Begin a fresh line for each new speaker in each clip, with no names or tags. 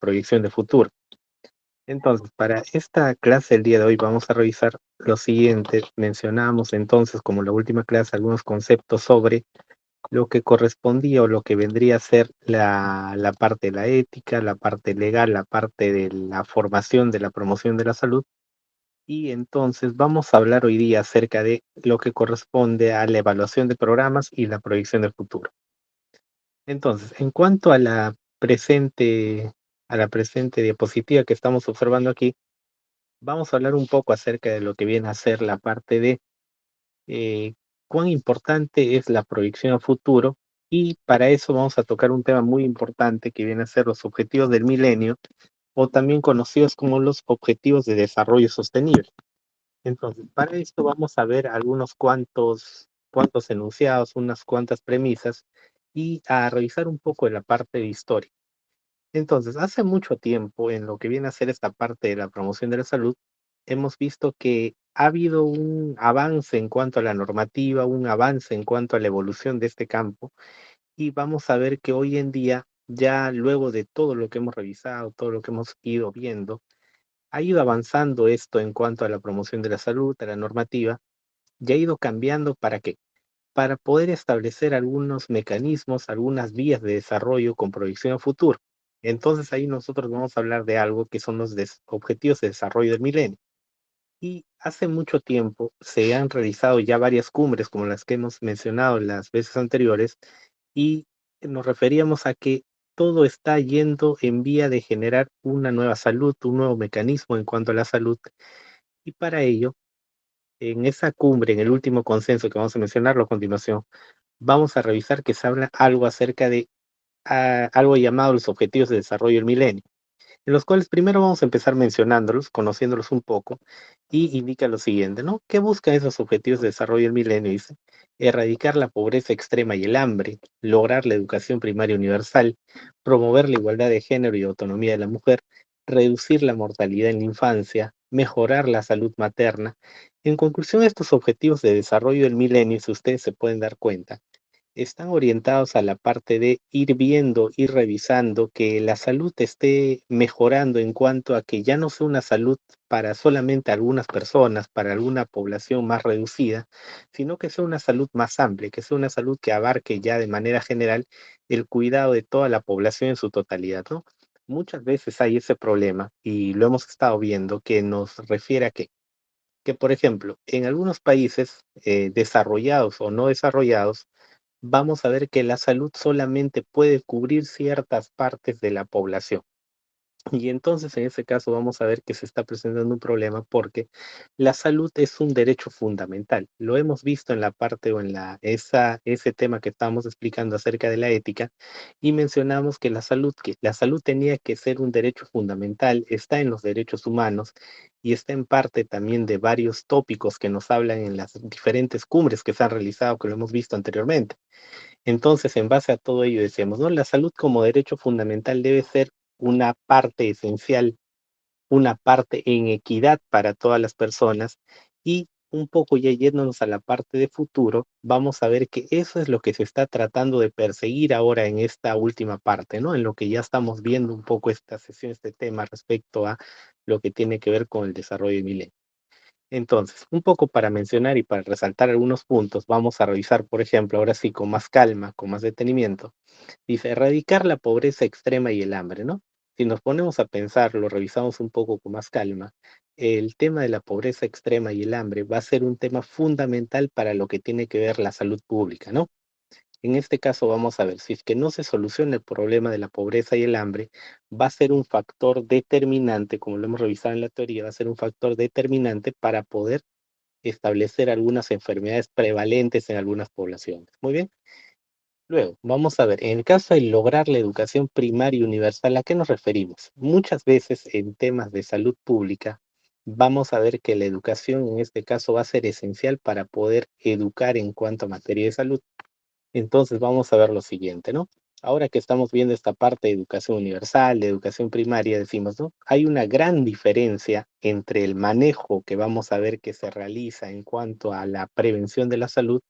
proyección de futuro. Entonces, para esta clase el día de hoy vamos a revisar lo siguiente. Mencionamos entonces, como la última clase, algunos conceptos sobre lo que correspondía o lo que vendría a ser la parte de la ética, la parte legal, la parte de la formación de la promoción de la salud. Y entonces vamos a hablar hoy día acerca de lo que corresponde a la evaluación de programas y la proyección del futuro. Entonces, en cuanto a la presente diapositiva que estamos observando aquí, vamos a hablar un poco acerca de lo que viene a ser la parte de eh, cuán importante es la proyección a futuro, y para eso vamos a tocar un tema muy importante que viene a ser los objetivos del milenio, o también conocidos como los objetivos de desarrollo sostenible. Entonces, para esto vamos a ver algunos cuantos enunciados, unas cuantas premisas, y a revisar un poco de la parte de historia. Entonces, hace mucho tiempo, en lo que viene a ser esta parte de la promoción de la salud, hemos visto que ha habido un avance en cuanto a la normativa, un avance en cuanto a la evolución de este campo, y vamos a ver que hoy en día, ya luego de todo lo que hemos revisado, todo lo que hemos ido viendo, ha ido avanzando esto en cuanto a la promoción de la salud, a la normativa, y ha ido cambiando. ¿Para qué? Para poder establecer algunos mecanismos, algunas vías de desarrollo con proyección a futuro. Entonces ahí nosotros vamos a hablar de algo que son los objetivos de desarrollo del milenio. Y hace mucho tiempo se han realizado ya varias cumbres como las que hemos mencionado las veces anteriores, y nos referíamos a que todo está yendo en vía de generar una nueva salud, un nuevo mecanismo en cuanto a la salud. Y para ello, en esa cumbre, en el último consenso que vamos a mencionarlo a continuación, vamos a revisar que se habla algo acerca de algo llamado los Objetivos de Desarrollo del Milenio, en los cuales primero vamos a empezar mencionándolos, conociéndolos un poco, y indica lo siguiente, ¿no? ¿Qué buscan esos Objetivos de Desarrollo del Milenio? Dice, erradicar la pobreza extrema y el hambre, lograr la educación primaria universal, promover la igualdad de género y autonomía de la mujer, reducir la mortalidad en la infancia, mejorar la salud materna. En conclusión, estos Objetivos de Desarrollo del Milenio, si ustedes se pueden dar cuenta, están orientados a la parte de ir viendo, ir revisando que la salud esté mejorando en cuanto a que ya no sea una salud para solamente algunas personas, para alguna población más reducida, sino que sea una salud más amplia, que sea una salud que abarque ya de manera general el cuidado de toda la población en su totalidad, ¿no? Muchas veces hay ese problema, y lo hemos estado viendo, que nos refiere a que, por ejemplo, en algunos países desarrollados o no desarrollados, vamos a ver que la salud solamente puede cubrir ciertas partes de la población. Y entonces en ese caso vamos a ver que se está presentando un problema, porque la salud es un derecho fundamental. Lo hemos visto en la parte o en ese tema que estábamos explicando acerca de la ética, y mencionamos que la salud tenía que ser un derecho fundamental, está en los derechos humanos, y está en parte también de varios tópicos que nos hablan en las diferentes cumbres que se han realizado, que lo hemos visto anteriormente. Entonces, en base a todo ello decíamos, ¿no? La salud como derecho fundamental debe ser una parte esencial, una parte en equidad para todas las personas, y un poco ya yéndonos a la parte de futuro, vamos a ver que eso es lo que se está tratando de perseguir ahora en esta última parte, ¿no? En lo que ya estamos viendo un poco esta sesión, este tema respecto a lo que tiene que ver con el desarrollo de milenio. Entonces, un poco para mencionar y para resaltar algunos puntos, vamos a revisar, por ejemplo, ahora sí, con más calma, con más detenimiento. Dice, erradicar la pobreza extrema y el hambre, ¿no? Si nos ponemos a pensar, lo revisamos un poco con más calma, el tema de la pobreza extrema y el hambre va a ser un tema fundamental para lo que tiene que ver la salud pública, ¿no? En este caso vamos a ver, si es que no se soluciona el problema de la pobreza y el hambre, va a ser un factor determinante, como lo hemos revisado en la teoría, va a ser un factor determinante para poder establecer algunas enfermedades prevalentes en algunas poblaciones. Muy bien. Luego, vamos a ver, en el caso de lograr la educación primaria universal, ¿a qué nos referimos? Muchas veces en temas de salud pública, vamos a ver que la educación en este caso va a ser esencial para poder educar en cuanto a materia de salud. Entonces vamos a ver lo siguiente, ¿no? Ahora que estamos viendo esta parte de educación universal, de educación primaria, decimos, ¿no? Hay una gran diferencia entre el manejo que vamos a ver que se realiza en cuanto a la prevención de la salud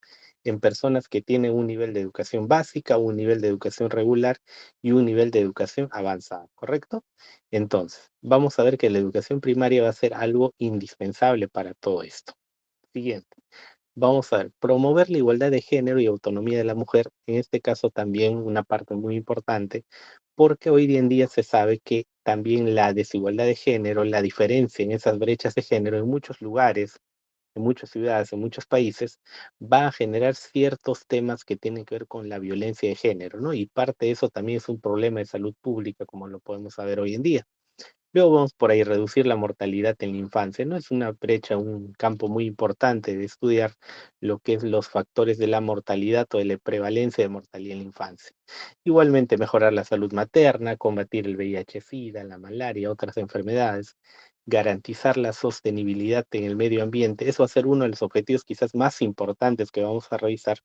en personas que tienen un nivel de educación básica, un nivel de educación regular y un nivel de educación avanzada, ¿correcto? Entonces, vamos a ver que la educación primaria va a ser algo indispensable para todo esto. Siguiente. Vamos a ver, promover la igualdad de género y autonomía de la mujer, en este caso también una parte muy importante, porque hoy en día se sabe que también la desigualdad de género, la diferencia en esas brechas de género en muchos lugares, en muchas ciudades, en muchos países, va a generar ciertos temas que tienen que ver con la violencia de género, ¿no? Y parte de eso también es un problema de salud pública, como lo podemos saber hoy en día. Luego vamos por ahí, reducir la mortalidad en la infancia, ¿no? Es una brecha, un campo muy importante de estudiar lo que es los factores de la mortalidad o de la prevalencia de mortalidad en la infancia. Igualmente, mejorar la salud materna, combatir el VIH-Sida, la malaria, otras enfermedades, garantizar la sostenibilidad en el medio ambiente. Eso va a ser uno de los objetivos quizás más importantes que vamos a revisar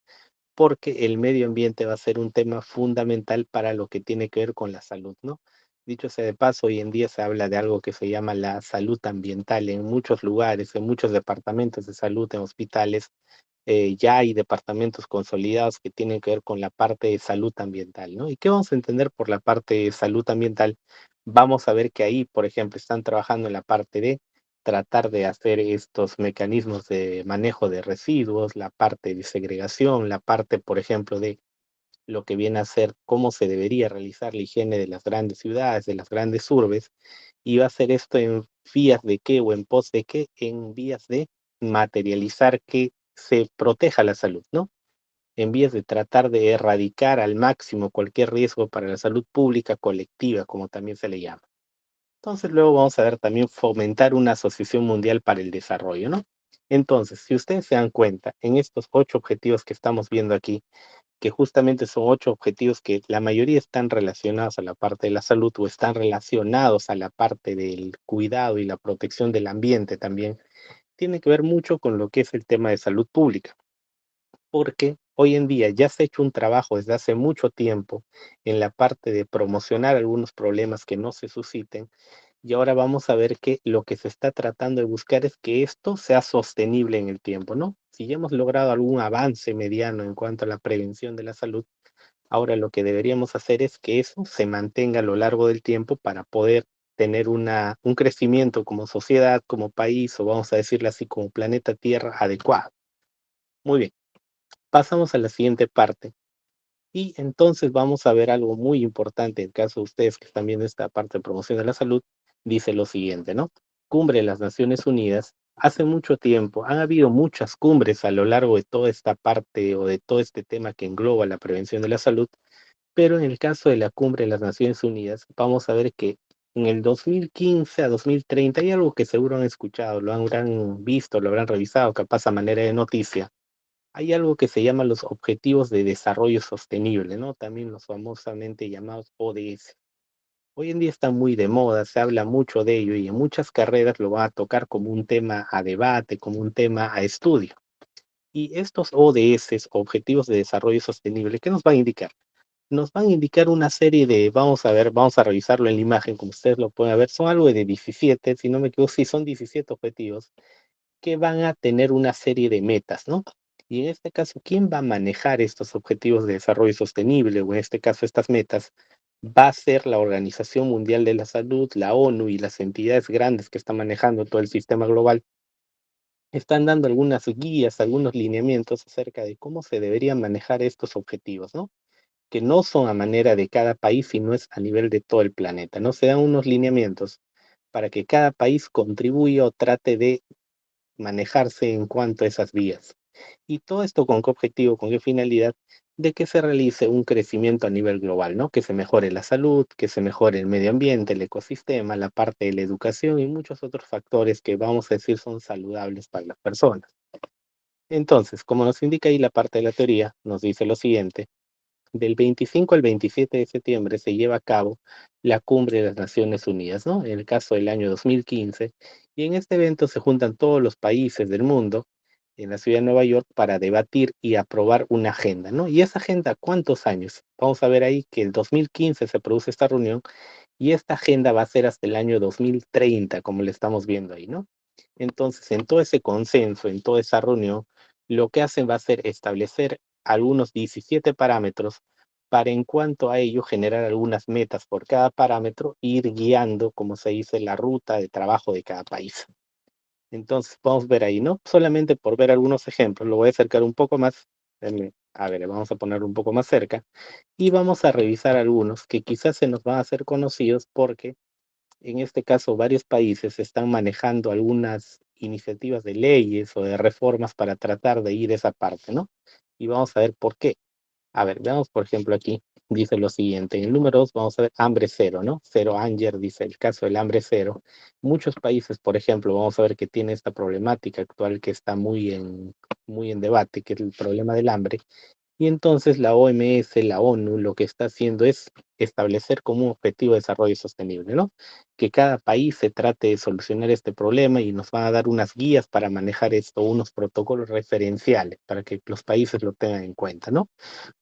porque el medio ambiente va a ser un tema fundamental para lo que tiene que ver con la salud, ¿no? Dicho sea de paso, hoy en día se habla de algo que se llama la salud ambiental en muchos lugares, en muchos departamentos de salud, en hospitales, ya hay departamentos consolidados que tienen que ver con la parte de salud ambiental, ¿no? ¿Y qué vamos a entender por la parte de salud ambiental? Vamos a ver que ahí, por ejemplo, están trabajando en la parte de tratar de hacer estos mecanismos de manejo de residuos, la parte de segregación, la parte, por ejemplo, de lo que viene a ser cómo se debería realizar la higiene de las grandes ciudades, de las grandes urbes, y va a ser esto en vías de qué o en pos de qué, en vías de materializar que se proteja la salud, ¿no? En vías de tratar de erradicar al máximo cualquier riesgo para la salud pública colectiva, como también se le llama. Entonces luego vamos a ver también fomentar una asociación mundial para el desarrollo, ¿no? Entonces, si ustedes se dan cuenta, en estos 8 objetivos que estamos viendo aquí, que justamente son 8 objetivos que la mayoría están relacionados a la parte de la salud o están relacionados a la parte del cuidado y la protección del ambiente también, tiene que ver mucho con lo que es el tema de salud pública, porque hoy en día ya se ha hecho un trabajo desde hace mucho tiempo en la parte de promocionar algunos problemas que no se susciten y ahora vamos a ver que lo que se está tratando de buscar es que esto sea sostenible en el tiempo, ¿no? Si ya hemos logrado algún avance mediano en cuanto a la prevención de la salud, ahora lo que deberíamos hacer es que eso se mantenga a lo largo del tiempo para poder tener un crecimiento como sociedad, como país, o vamos a decirlo así, como planeta Tierra adecuado. Muy bien, pasamos a la siguiente parte. Y entonces vamos a ver algo muy importante en el caso de ustedes que están viendo esta parte de promoción de la salud, dice lo siguiente, ¿no? Cumbre de las Naciones Unidas. Hace mucho tiempo han habido muchas cumbres a lo largo de toda esta parte o de todo este tema que engloba la prevención de la salud, pero en el caso de la cumbre de las Naciones Unidas, vamos a ver que en el 2015 a 2030 hay algo que seguro han escuchado, lo habrán visto, lo habrán revisado, capaz a manera de noticia. Hay algo que se llama los Objetivos de Desarrollo Sostenible, ¿no? También los famosamente llamados ODS. Hoy en día está muy de moda, se habla mucho de ello y en muchas carreras lo van a tocar como un tema a debate, como un tema a estudio. Y estos ODS, Objetivos de Desarrollo Sostenible, ¿qué nos van a indicar? Nos van a indicar una serie de, vamos a ver, vamos a revisarlo en la imagen, como ustedes lo pueden ver, son algo de 17, si no me equivoco, sí, son 17 objetivos que van a tener una serie de metas, ¿no? Y en este caso, ¿quién va a manejar estos objetivos de desarrollo sostenible o en este caso estas metas? Va a ser la Organización Mundial de la Salud, la ONU y las entidades grandes que están manejando todo el sistema global. Están dando algunas guías, algunos lineamientos acerca de cómo se deberían manejar estos objetivos, ¿no? Que no son a manera de cada país, sino es a nivel de todo el planeta, ¿no? Se dan unos lineamientos para que cada país contribuya o trate de manejarse en cuanto a esas vías. Y todo esto con qué objetivo, con qué finalidad, de que se realice un crecimiento a nivel global, ¿no? Que se mejore la salud, que se mejore el medio ambiente, el ecosistema, la parte de la educación y muchos otros factores que vamos a decir son saludables para las personas. Entonces, como nos indica ahí la parte de la teoría, nos dice lo siguiente. Del 25 al 27 de septiembre se lleva a cabo la Cumbre de las Naciones Unidas, ¿no? En el caso del año 2015, y en este evento se juntan todos los países del mundo en la ciudad de Nueva York para debatir y aprobar una agenda, ¿no? Y esa agenda, ¿cuántos años? Vamos a ver ahí que el 2015 se produce esta reunión y esta agenda va a ser hasta el año 2030, como le estamos viendo ahí, ¿no? Entonces, en todo ese consenso, en toda esa reunión, lo que hacen va a ser establecer algunos 17 parámetros para en cuanto a ello generar algunas metas por cada parámetro e ir guiando, como se dice, la ruta de trabajo de cada país. Entonces, vamos a ver ahí, ¿no? Solamente por ver algunos ejemplos, lo voy a acercar un poco más. A ver, vamos a poner un poco más cerca y vamos a revisar algunos que quizás se nos van a hacer conocidos porque en este caso varios países están manejando algunas iniciativas de leyes o de reformas para tratar de ir esa parte, ¿no? Y vamos a ver por qué. A ver, veamos por ejemplo aquí, dice lo siguiente, en el número 2 vamos a ver hambre cero, ¿no? Cero Anger dice el caso del hambre cero. Muchos países, por ejemplo, vamos a ver que tiene esta problemática actual que está muy en debate, que es el problema del hambre, y entonces la OMS, la ONU, lo que está haciendo es establecer como un objetivo de desarrollo sostenible, ¿no? Que cada país se trate de solucionar este problema y nos van a dar unas guías para manejar esto, unos protocolos referenciales para que los países lo tengan en cuenta, ¿no?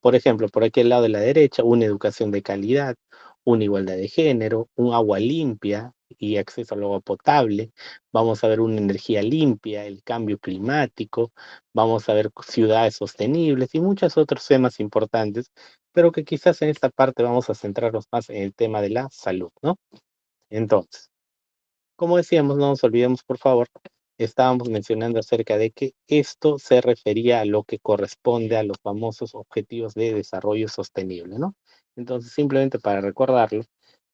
Por ejemplo, por aquí al lado de la derecha, una educación de calidad, una igualdad de género, un agua limpia y acceso al agua potable. Vamos a ver una energía limpia, el cambio climático, vamos a ver ciudades sostenibles y muchos otros temas importantes, pero que quizás en esta parte vamos a centrarnos más en el tema de la salud, ¿no? Entonces, como decíamos, no nos olvidemos, por favor, estábamos mencionando acerca de que esto se refería a lo que corresponde a los famosos objetivos de desarrollo sostenible, ¿no? Entonces, simplemente para recordarlo,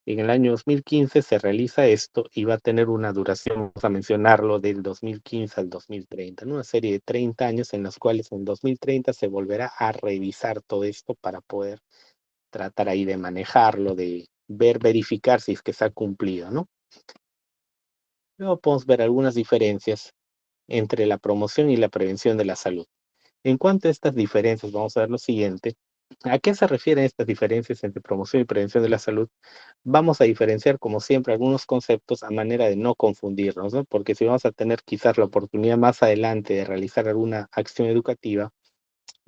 en el año 2015 se realiza esto y va a tener una duración, vamos a mencionarlo, del 2015 al 2030, ¿no? Una serie de 30 años en los cuales en 2030 se volverá a revisar todo esto para poder tratar ahí de manejarlo, de verificar si es que se ha cumplido, ¿no? Luego podemos ver algunas diferencias entre la promoción y la prevención de la salud. En cuanto a estas diferencias, vamos a ver lo siguiente. ¿A qué se refieren estas diferencias entre promoción y prevención de la salud? Vamos a diferenciar, como siempre, algunos conceptos a manera de no confundirnos, ¿no? Porque si vamos a tener quizás la oportunidad más adelante de realizar alguna acción educativa,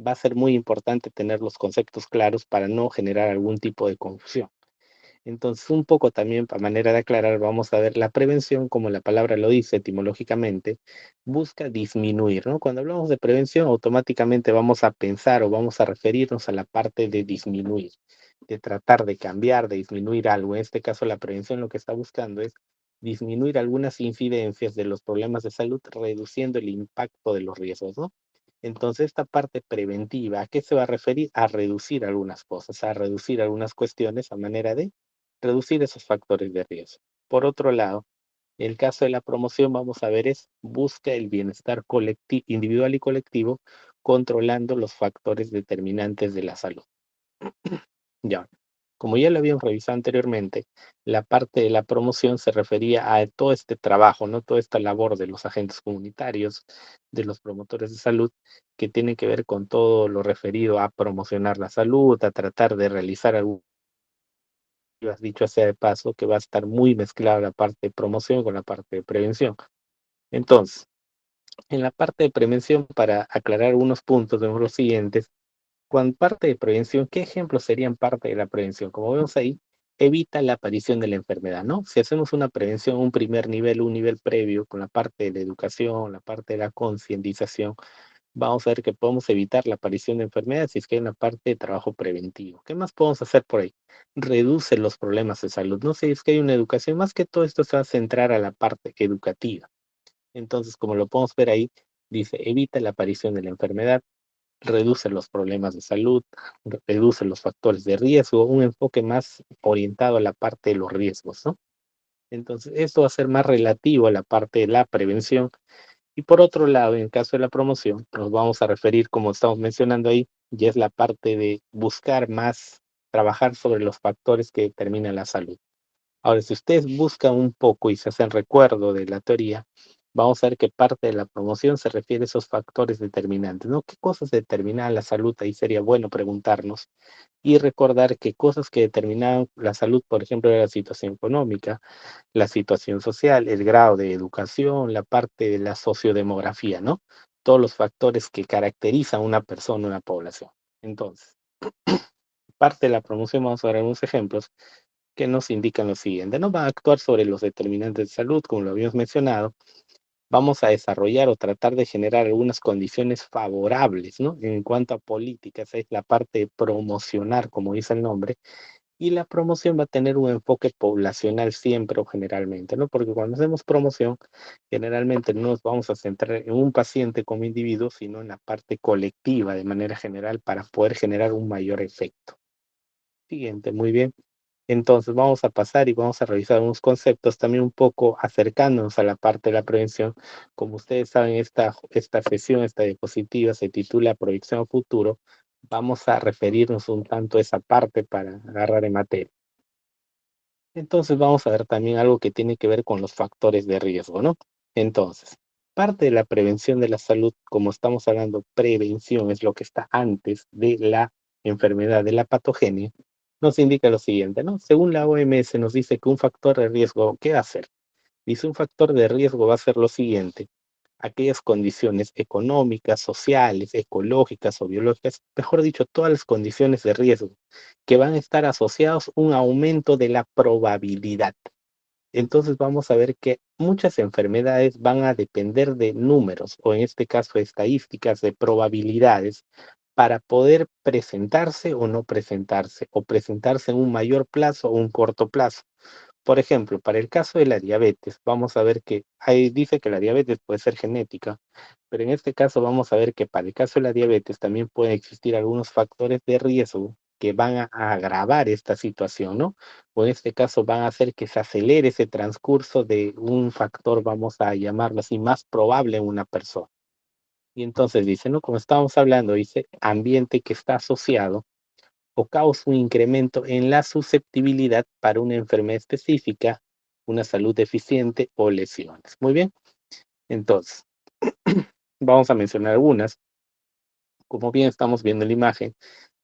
va a ser muy importante tener los conceptos claros para no generar algún tipo de confusión. Entonces, un poco también, a manera de aclarar, vamos a ver la prevención, como la palabra lo dice etimológicamente, busca disminuir, ¿no? Cuando hablamos de prevención, automáticamente vamos a pensar o vamos a referirnos a la parte de disminuir, de tratar de cambiar, de disminuir algo. En este caso, la prevención lo que está buscando es disminuir algunas incidencias de los problemas de salud, reduciendo el impacto de los riesgos, ¿no? Entonces, esta parte preventiva, ¿a qué se va a referir? A reducir algunas cosas, a reducir algunas cuestiones a manera de reducir esos factores de riesgo. Por otro lado, el caso de la promoción, vamos a ver, es busca el bienestar individual y colectivo, controlando los factores determinantes de la salud. Ya, como ya lo habíamos revisado anteriormente, la parte de la promoción se refería a todo este trabajo, ¿no? Toda esta labor de los agentes comunitarios, de los promotores de salud, que tiene que ver con todo lo referido a promocionar la salud, a tratar de realizar algún has dicho sea de paso, que va a estar muy mezclada la parte de promoción con la parte de prevención. Entonces, en la parte de prevención, para aclarar algunos puntos, vemos los siguientes. Cuando parte de prevención, ¿qué ejemplos serían parte de la prevención? Como vemos ahí, evita la aparición de la enfermedad, ¿no? Si hacemos una prevención, un primer nivel, un nivel previo, con la parte de la educación, la parte de la concientización, vamos a ver que podemos evitar la aparición de enfermedades si es que hay una parte de trabajo preventivo. ¿Qué más podemos hacer por ahí? Reduce los problemas de salud. No sé, si es que hay una educación, más que todo esto se va a centrar a la parte educativa. Entonces, como lo podemos ver ahí, dice, evita la aparición de la enfermedad, reduce los problemas de salud, reduce los factores de riesgo, un enfoque más orientado a la parte de los riesgos, ¿no? Entonces, esto va a ser más relativo a la parte de la prevención y por otro lado, en caso de la promoción, nos vamos a referir, como estamos mencionando ahí, ya es la parte de buscar más, trabajar sobre los factores que determinan la salud. Ahora, si ustedes buscan un poco y se hacen recuerdo de la teoría, vamos a ver que parte de la promoción se refiere a esos factores determinantes, ¿no? ¿Qué cosas determinan la salud? Ahí sería bueno preguntarnos y recordar que cosas que determinan la salud, por ejemplo, era la situación económica, la situación social, el grado de educación, la parte de la sociodemografía, ¿no? Todos los factores que caracterizan a una persona, una población. Entonces, parte de la promoción, vamos a ver algunos ejemplos que nos indican lo siguiente, ¿no? Va a actuar sobre los determinantes de salud, como lo habíamos mencionado, vamos a desarrollar o tratar de generar algunas condiciones favorables, ¿no? En cuanto a políticas, es la parte de promocionar, como dice el nombre, y la promoción va a tener un enfoque poblacional siempre o generalmente, ¿no? Porque cuando hacemos promoción, generalmente no nos vamos a centrar en un paciente como individuo, sino en la parte colectiva de manera general para poder generar un mayor efecto. Siguiente, muy bien. Entonces vamos a pasar y vamos a revisar unos conceptos también un poco acercándonos a la parte de la prevención. Como ustedes saben, esta sesión, esta diapositiva se titula Proyección a futuro. Vamos a referirnos un tanto a esa parte para agarrar en materia. Entonces vamos a ver también algo que tiene que ver con los factores de riesgo, ¿no? Entonces, parte de la prevención de la salud, como estamos hablando, prevención es lo que está antes de la enfermedad, de la patogenia, nos indica lo siguiente, ¿no? Según la OMS nos dice que un factor de riesgo, ¿qué va a ser? Dice un factor de riesgo va a ser lo siguiente: aquellas condiciones económicas, sociales, ecológicas o biológicas, mejor dicho, todas las condiciones de riesgo que van a estar asociados a un aumento de la probabilidad. Entonces vamos a ver que muchas enfermedades van a depender de números, o en este caso estadísticas de probabilidades, para poder presentarse o no presentarse, o presentarse en un mayor plazo o un corto plazo. Por ejemplo, para el caso de la diabetes, vamos a ver que ahí dice que la diabetes puede ser genética, pero en este caso vamos a ver que para el caso de la diabetes también pueden existir algunos factores de riesgo que van a agravar esta situación, ¿no? O en este caso van a hacer que se acelere ese transcurso de un factor, vamos a llamarlo así, más probable en una persona. Y entonces dice, ¿no? Como estábamos hablando, dice ambiente que está asociado o causa un incremento en la susceptibilidad para una enfermedad específica, una salud deficiente o lesiones. Muy bien, entonces, vamos a mencionar algunas. Como bien estamos viendo en la imagen,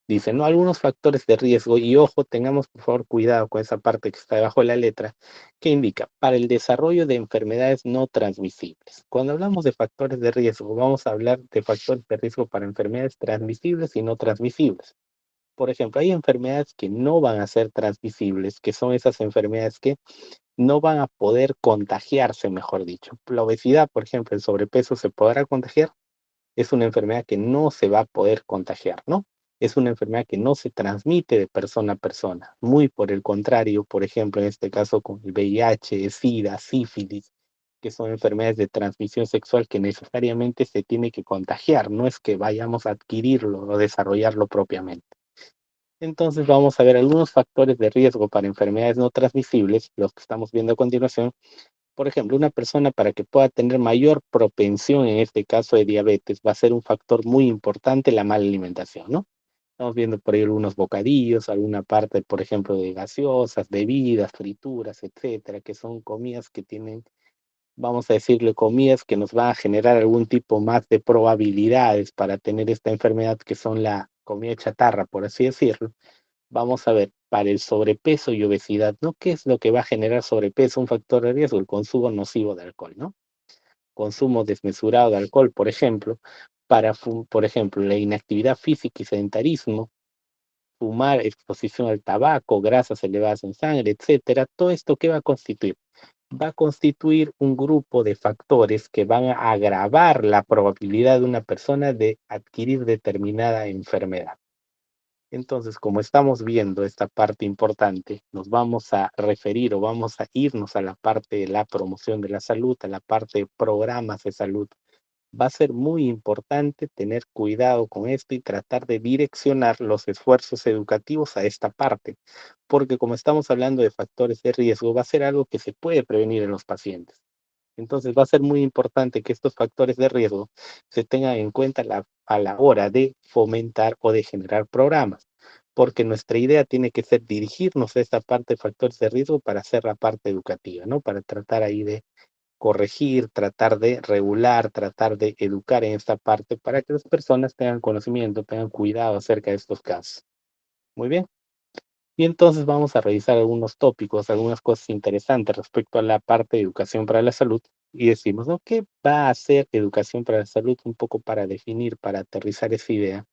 dice, ¿no? Algunos factores de riesgo y ojo, tengamos por favor cuidado con esa parte que está debajo de la letra, que indica para el desarrollo de enfermedades no transmisibles. Cuando hablamos de factores de riesgo, vamos a hablar de factores de riesgo para enfermedades transmisibles y no transmisibles. Por ejemplo, hay enfermedades que no van a ser transmisibles, que son esas enfermedades que no van a poder contagiarse, mejor dicho. La obesidad, por ejemplo, el sobrepeso se podrá contagiar, es una enfermedad que no se va a poder contagiar, ¿no? Es una enfermedad que no se transmite de persona a persona. Muy por el contrario, por ejemplo, en este caso con el VIH, SIDA, sífilis, que son enfermedades de transmisión sexual que necesariamente se tiene que contagiar, no es que vayamos a adquirirlo o desarrollarlo propiamente. Entonces vamos a ver algunos factores de riesgo para enfermedades no transmisibles, los que estamos viendo a continuación. Por ejemplo, una persona para que pueda tener mayor propensión en este caso de diabetes va a ser un factor muy importante la mala alimentación, ¿no? Estamos viendo por ahí algunos bocadillos, alguna parte, por ejemplo, de gaseosas, bebidas, frituras, etcétera, que son comidas que tienen, vamos a decirle, comidas que nos van a generar algún tipo más de probabilidades para tener esta enfermedad, que son la comida chatarra, por así decirlo. Vamos a ver, para el sobrepeso y obesidad, ¿no? ¿Qué es lo que va a generar sobrepeso? Un factor de riesgo, el consumo nocivo de alcohol, ¿no? Consumo desmesurado de alcohol, por ejemplo, por ejemplo, la inactividad física y sedentarismo, fumar, exposición al tabaco, grasas elevadas en sangre, etcétera. Todo esto, ¿qué va a constituir? Va a constituir un grupo de factores que van a agravar la probabilidad de una persona de adquirir determinada enfermedad. Entonces, como estamos viendo esta parte importante, nos vamos a referir o vamos a irnos a la parte de la promoción de la salud, a la parte de programas de salud. Va a ser muy importante tener cuidado con esto y tratar de direccionar los esfuerzos educativos a esta parte, porque como estamos hablando de factores de riesgo, va a ser algo que se puede prevenir en los pacientes. Entonces va a ser muy importante que estos factores de riesgo se tengan en cuenta a la hora de fomentar o de generar programas, porque nuestra idea tiene que ser dirigirnos a esta parte de factores de riesgo para hacer la parte educativa, ¿no? Para tratar ahí de corregir, tratar de regular, tratar de educar en esta parte para que las personas tengan conocimiento, tengan cuidado acerca de estos casos. Muy bien. Y entonces vamos a revisar algunos tópicos, algunas cosas interesantes respecto a la parte de educación para la salud y decimos, ¿no? ¿Qué va a ser educación para la salud? Un poco para definir, para aterrizar esa idea.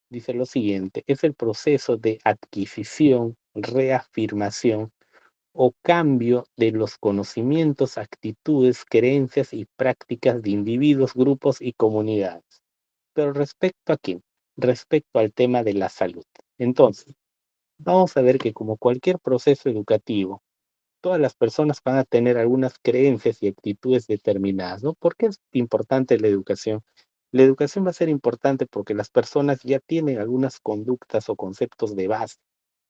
Dice lo siguiente, es el proceso de adquisición, reafirmación o cambio de los conocimientos, actitudes, creencias y prácticas de individuos, grupos y comunidades. Pero ¿respecto a qué? Respecto al tema de la salud. Entonces, vamos a ver que como cualquier proceso educativo, todas las personas van a tener algunas creencias y actitudes determinadas, ¿no? ¿Por qué es importante la educación? La educación va a ser importante porque las personas ya tienen algunas conductas o conceptos de base.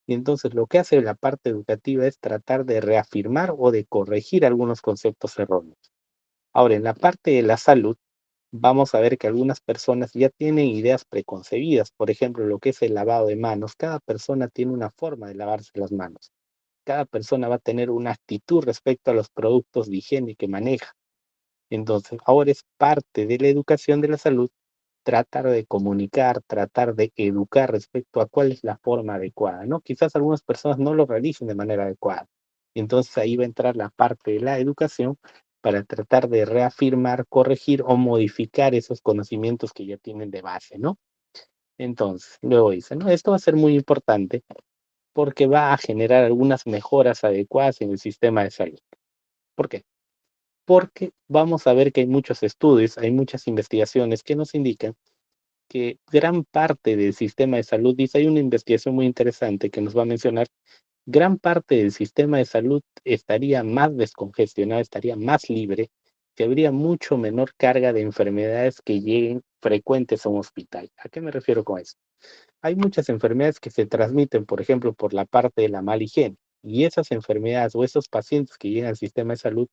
Y entonces lo que hace la parte educativa es tratar de reafirmar o de corregir algunos conceptos erróneos. Ahora, en la parte de la salud, vamos a ver que algunas personas ya tienen ideas preconcebidas. Por ejemplo, lo que es el lavado de manos. Cada persona tiene una forma de lavarse las manos. Cada persona va a tener una actitud respecto a los productos de higiene que maneja. Entonces, ahora es parte de la educación de la salud tratar de comunicar, tratar de educar respecto a cuál es la forma adecuada, ¿no? Quizás algunas personas no lo realicen de manera adecuada. Entonces ahí va a entrar la parte de la educación para tratar de reafirmar, corregir o modificar esos conocimientos que ya tienen de base, ¿no? Entonces, luego dice, ¿no? Esto va a ser muy importante porque va a generar algunas mejoras adecuadas en el sistema de salud. ¿Por qué? Porque vamos a ver que hay muchos estudios, hay muchas investigaciones que nos indican que gran parte del sistema de salud, dice, hay una investigación muy interesante que nos va a mencionar, gran parte del sistema de salud estaría más descongestionado, estaría más libre, que habría mucho menor carga de enfermedades que lleguen frecuentes a un hospital. ¿A qué me refiero con eso? Hay muchas enfermedades que se transmiten, por ejemplo, por la parte de la mala higiene, y esas enfermedades o esos pacientes que llegan al sistema de salud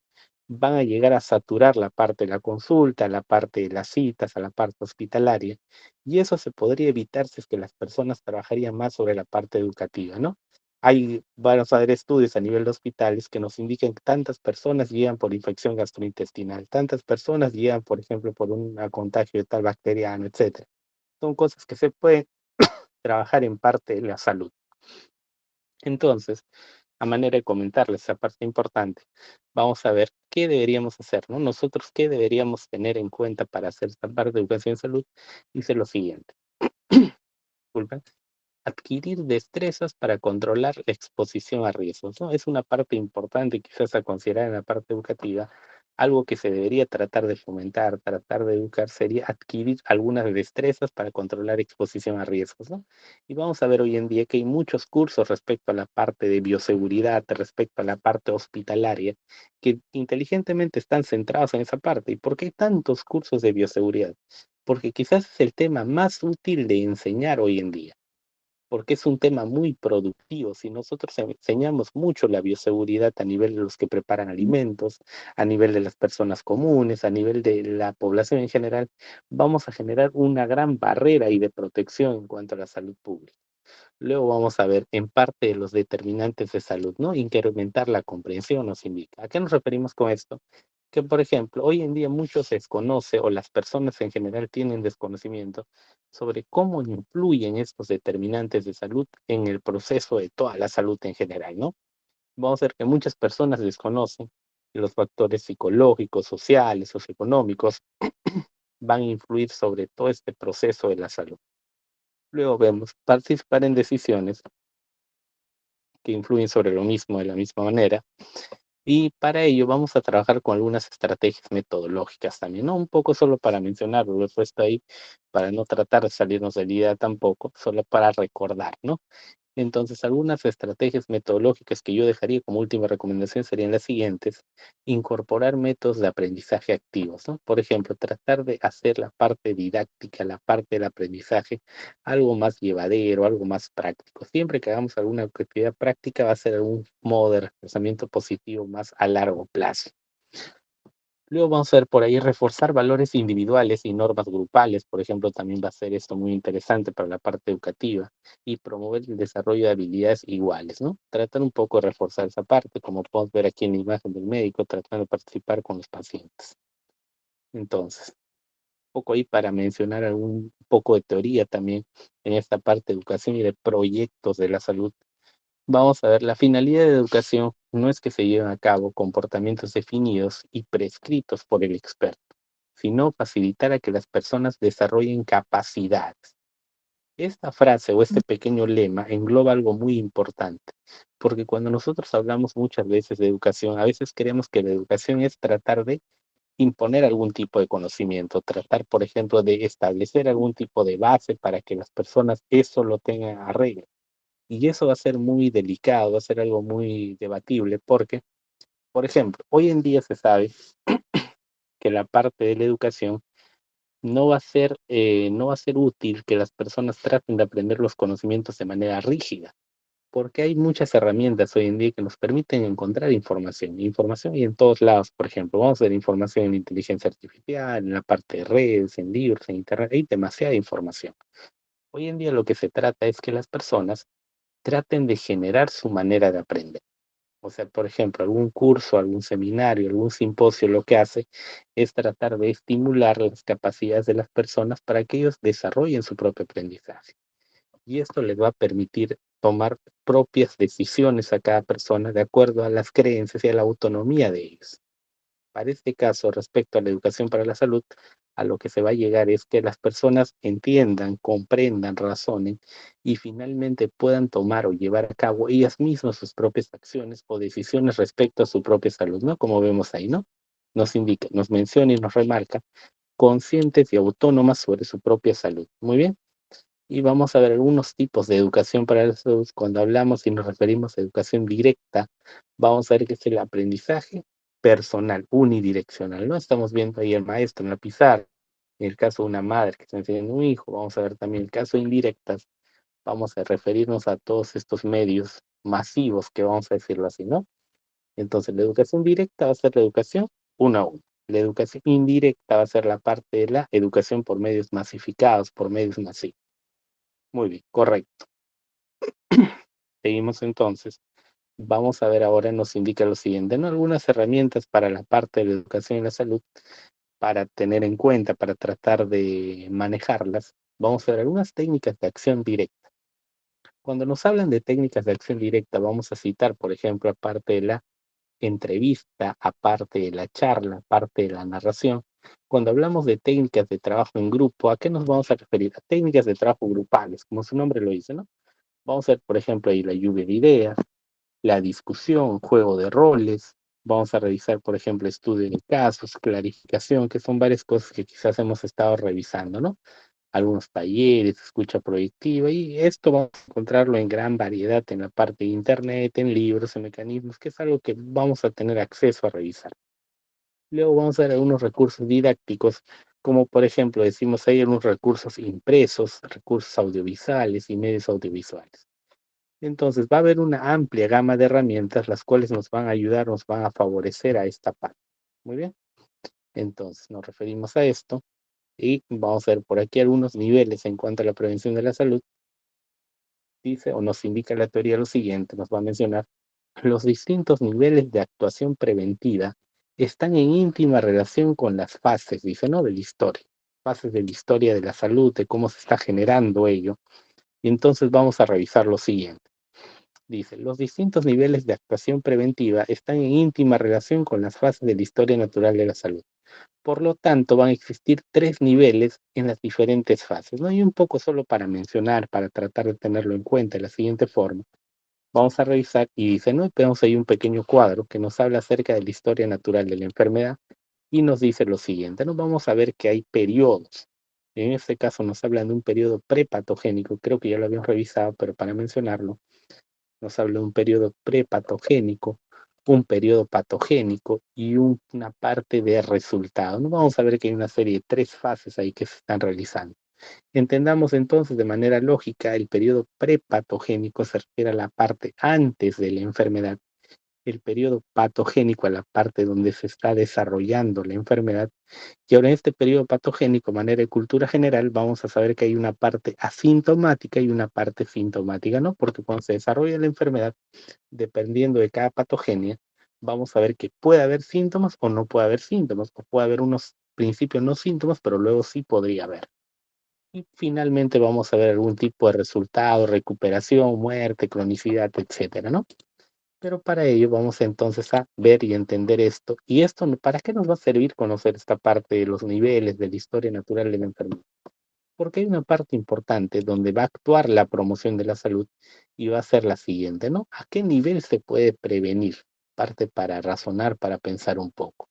van a llegar a saturar la parte de la consulta, la parte de las citas, a la parte hospitalaria, y eso se podría evitar si es que las personas trabajarían más sobre la parte educativa, ¿no? Hay, vamos a ver estudios a nivel de hospitales que nos indican que tantas personas llegan por infección gastrointestinal, tantas personas llegan, por ejemplo, por un contagio de tal bacteriano, etcétera. Son cosas que se pueden trabajar en parte de la salud. Entonces, a manera de comentarles esa parte importante, vamos a ver qué deberíamos hacer, ¿no? Nosotros qué deberíamos tener en cuenta para hacer esta parte de educación en salud. Dice lo siguiente, disculpen, adquirir destrezas para controlar la exposición a riesgos, ¿no? Es una parte importante quizás a considerar en la parte educativa. Algo que se debería tratar de fomentar, tratar de educar, sería adquirir algunas destrezas para controlar exposición a riesgos, ¿no? Y vamos a ver hoy en día que hay muchos cursos respecto a la parte de bioseguridad, respecto a la parte hospitalaria, que inteligentemente están centrados en esa parte. ¿Y por qué hay tantos cursos de bioseguridad? Porque quizás es el tema más útil de enseñar hoy en día porque es un tema muy productivo. Si nosotros enseñamos mucho la bioseguridad a nivel de los que preparan alimentos, a nivel de las personas comunes, a nivel de la población en general, vamos a generar una gran barrera y de protección en cuanto a la salud pública. Luego vamos a ver en parte de los determinantes de salud, ¿no? Incrementar la comprensión nos indica. ¿A qué nos referimos con esto? Que, por ejemplo, hoy en día mucho se desconoce o las personas en general tienen desconocimiento sobre cómo influyen estos determinantes de salud en el proceso de toda la salud en general, ¿no? Vamos a ver que muchas personas desconocen que los factores psicológicos, sociales, socioeconómicos van a influir sobre todo este proceso de la salud. Luego vemos participar en decisiones que influyen sobre lo mismo de la misma manera. Y para ello vamos a trabajar con algunas estrategias metodológicas también, ¿no? Un poco solo para mencionarlo, lo he puesto ahí para no tratar de salirnos de la idea tampoco, solo para recordar, ¿no? Entonces, algunas estrategias metodológicas que yo dejaría como última recomendación serían las siguientes: incorporar métodos de aprendizaje activos, ¿no? Por ejemplo, tratar de hacer la parte didáctica, la parte del aprendizaje, algo más llevadero, algo más práctico. Siempre que hagamos alguna actividad práctica va a ser algún modo de reforzamiento positivo más a largo plazo. Luego vamos a ver por ahí reforzar valores individuales y normas grupales, por ejemplo, también va a ser esto muy interesante para la parte educativa y promover el desarrollo de habilidades iguales, ¿no? Tratar un poco de reforzar esa parte, como podemos ver aquí en la imagen del médico, tratando de participar con los pacientes. Entonces, un poco ahí para mencionar algún poco de teoría también en esta parte de educación y de proyectos de la salud. Vamos a ver, la finalidad de educación no es que se lleven a cabo comportamientos definidos y prescritos por el experto, sino facilitar a que las personas desarrollen capacidades. Esta frase o este pequeño lema engloba algo muy importante, porque cuando nosotros hablamos muchas veces de educación, a veces creemos que la educación es tratar de imponer algún tipo de conocimiento, tratar, por ejemplo, de establecer algún tipo de base para que las personas eso lo tengan a regla. Y eso va a ser muy delicado, va a ser algo muy debatible, porque, por ejemplo, hoy en día se sabe que la parte de la educación no va a ser útil que las personas traten de aprender los conocimientos de manera rígida, porque hay muchas herramientas hoy en día que nos permiten encontrar información. Información y en todos lados, por ejemplo, vamos a ver información en inteligencia artificial, en la parte de redes, en libros, en internet, hay demasiada información. Hoy en día lo que se trata es que las personas traten de generar su manera de aprender. O sea, por ejemplo, algún curso, algún seminario, algún simposio, lo que hace es tratar de estimular las capacidades de las personas para que ellos desarrollen su propio aprendizaje. Y esto les va a permitir tomar propias decisiones a cada persona de acuerdo a las creencias y a la autonomía de ellos. Para este caso, respecto a la educación para la salud, a lo que se va a llegar es que las personas entiendan, comprendan, razonen y finalmente puedan tomar o llevar a cabo ellas mismas sus propias acciones o decisiones respecto a su propia salud, ¿no? Como vemos ahí, ¿no? Nos indica, nos menciona y nos remarca conscientes y autónomas sobre su propia salud. Muy bien. Y vamos a ver algunos tipos de educación para la salud. Cuando hablamos y nos referimos a educación directa, vamos a ver que es el aprendizaje personal, unidireccional, ¿no? Estamos viendo ahí el maestro en la pizarra, en el caso de una madre que está enseñando a un hijo, vamos a ver también el caso de indirectas, vamos a referirnos a todos estos medios masivos que vamos a decirlo así, ¿no? Entonces, la educación directa va a ser la educación uno a uno. La educación indirecta va a ser la parte de la educación por medios masificados, por medios masivos. Muy bien, correcto. Seguimos entonces. Vamos a ver ahora, nos indica lo siguiente, ¿no? Algunas herramientas para la parte de la educación y la salud, para tener en cuenta, para tratar de manejarlas. Vamos a ver algunas técnicas de acción directa. Cuando nos hablan de técnicas de acción directa, vamos a citar, por ejemplo, aparte de la entrevista, aparte de la charla, aparte de la narración. Cuando hablamos de técnicas de trabajo en grupo, ¿a qué nos vamos a referir? A técnicas de trabajo grupales, como su nombre lo dice, ¿no? Vamos a ver, por ejemplo, ahí la lluvia de ideas, la discusión, juego de roles. Vamos a revisar, por ejemplo, estudio de casos, clarificación, que son varias cosas que quizás hemos estado revisando, ¿no? Algunos talleres, escucha proyectiva, y esto vamos a encontrarlo en gran variedad en la parte de internet, en libros, en mecanismos, que es algo que vamos a tener acceso a revisar. Luego vamos a ver algunos recursos didácticos, como por ejemplo, decimos ahí algunos recursos impresos, recursos audiovisuales y medios audiovisuales. Entonces, va a haber una amplia gama de herramientas, las cuales nos van a ayudar, nos van a favorecer a esta parte. Muy bien. Entonces, nos referimos a esto y vamos a ver por aquí algunos niveles en cuanto a la prevención de la salud. Dice o nos indica la teoría lo siguiente, nos va a mencionar los distintos niveles de actuación preventiva están en íntima relación con las fases, dice, ¿no? De la historia, fases de la historia de la salud, de cómo se está generando ello. Y entonces vamos a revisar lo siguiente. Dice, los distintos niveles de actuación preventiva están en íntima relación con las fases de la historia natural de la salud. Por lo tanto, van a existir tres niveles en las diferentes fases, ¿no? Y un poco solo para mencionar, para tratar de tenerlo en cuenta de la siguiente forma. Vamos a revisar y dice, ¿no? Y tenemos ahí un pequeño cuadro que nos habla acerca de la historia natural de la enfermedad y nos dice lo siguiente, ¿no? Vamos a ver que hay periodos. En este caso nos hablan de un periodo prepatogénico, creo que ya lo habíamos revisado, pero para mencionarlo, nos habla de un periodo prepatogénico, un periodo patogénico y una parte de resultado. ¿No? Vamos a ver que hay una serie de tres fases ahí que se están realizando. Entendamos entonces de manera lógica, el periodo prepatogénico se refiere a la parte antes de la enfermedad, el periodo patogénico a la parte donde se está desarrollando la enfermedad. Y ahora en este periodo patogénico, manera de cultura general, vamos a saber que hay una parte asintomática y una parte sintomática, ¿no? Porque cuando se desarrolla la enfermedad, dependiendo de cada patogenia, vamos a ver que puede haber síntomas o no puede haber síntomas, o puede haber unos principios no síntomas, pero luego sí podría haber. Y finalmente vamos a ver algún tipo de resultado, recuperación, muerte, cronicidad, etcétera, ¿no? Pero para ello vamos entonces a ver y entender esto. ¿Y esto para qué nos va a servir conocer esta parte de los niveles de la historia natural de la enfermedad? Porque hay una parte importante donde va a actuar la promoción de la salud y va a ser la siguiente, ¿no? ¿A qué nivel se puede prevenir? Parte para razonar, para pensar un poco.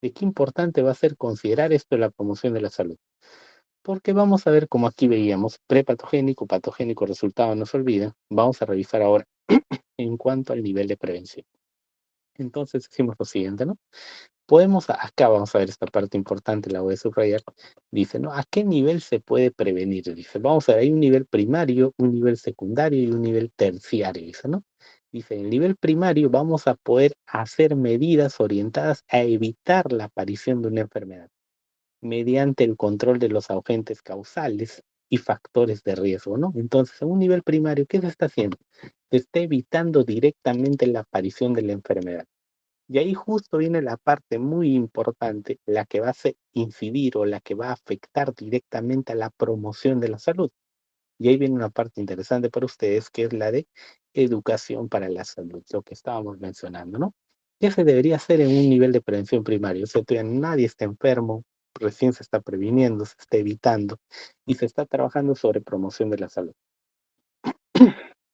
¿De qué importante va a ser considerar esto de la promoción de la salud? Porque vamos a ver, como aquí veíamos, prepatogénico, patogénico, resultado no se olvida. Vamos a revisar ahora en cuanto al nivel de prevención. Entonces decimos lo siguiente, ¿no? Podemos, acá vamos a ver esta parte importante, la voy a subrayar. Dice, ¿no? ¿A qué nivel se puede prevenir? Dice, vamos a ver, hay un nivel primario, un nivel secundario y un nivel terciario, dice, ¿no? Dice, en el nivel primario vamos a poder hacer medidas orientadas a evitar la aparición de una enfermedad mediante el control de los agentes causales y factores de riesgo, ¿no? Entonces, en un nivel primario, ¿qué se está haciendo? Se está evitando directamente la aparición de la enfermedad. Y ahí justo viene la parte muy importante, la que va a incidir o la que va a afectar directamente a la promoción de la salud. Y ahí viene una parte interesante para ustedes, que es la de educación para la salud, lo que estábamos mencionando, ¿no? ¿Qué se debería hacer en un nivel de prevención primario? O sea, todavía nadie está enfermo, recién se está previniendo, se está evitando y se está trabajando sobre promoción de la salud.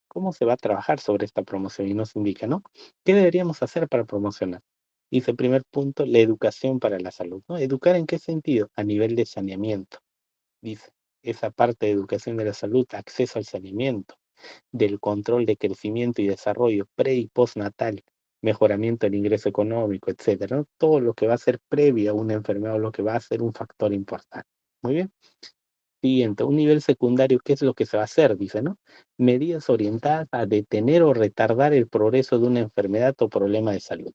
¿Cómo se va a trabajar sobre esta promoción? Y nos indica, ¿no? ¿Qué deberíamos hacer para promocionar? Dice, primer punto, la educación para la salud, ¿no? ¿Educar en qué sentido? A nivel de saneamiento. Dice, esa parte de educación de la salud, acceso al saneamiento, del control de crecimiento y desarrollo pre y postnatal, mejoramiento del ingreso económico, etcétera, ¿no? Todo lo que va a ser previo a una enfermedad o lo que va a ser un factor importante. Muy bien. Siguiente, un nivel secundario, ¿qué es lo que se va a hacer? Dice, ¿no? Medidas orientadas a detener o retardar el progreso de una enfermedad o problema de salud.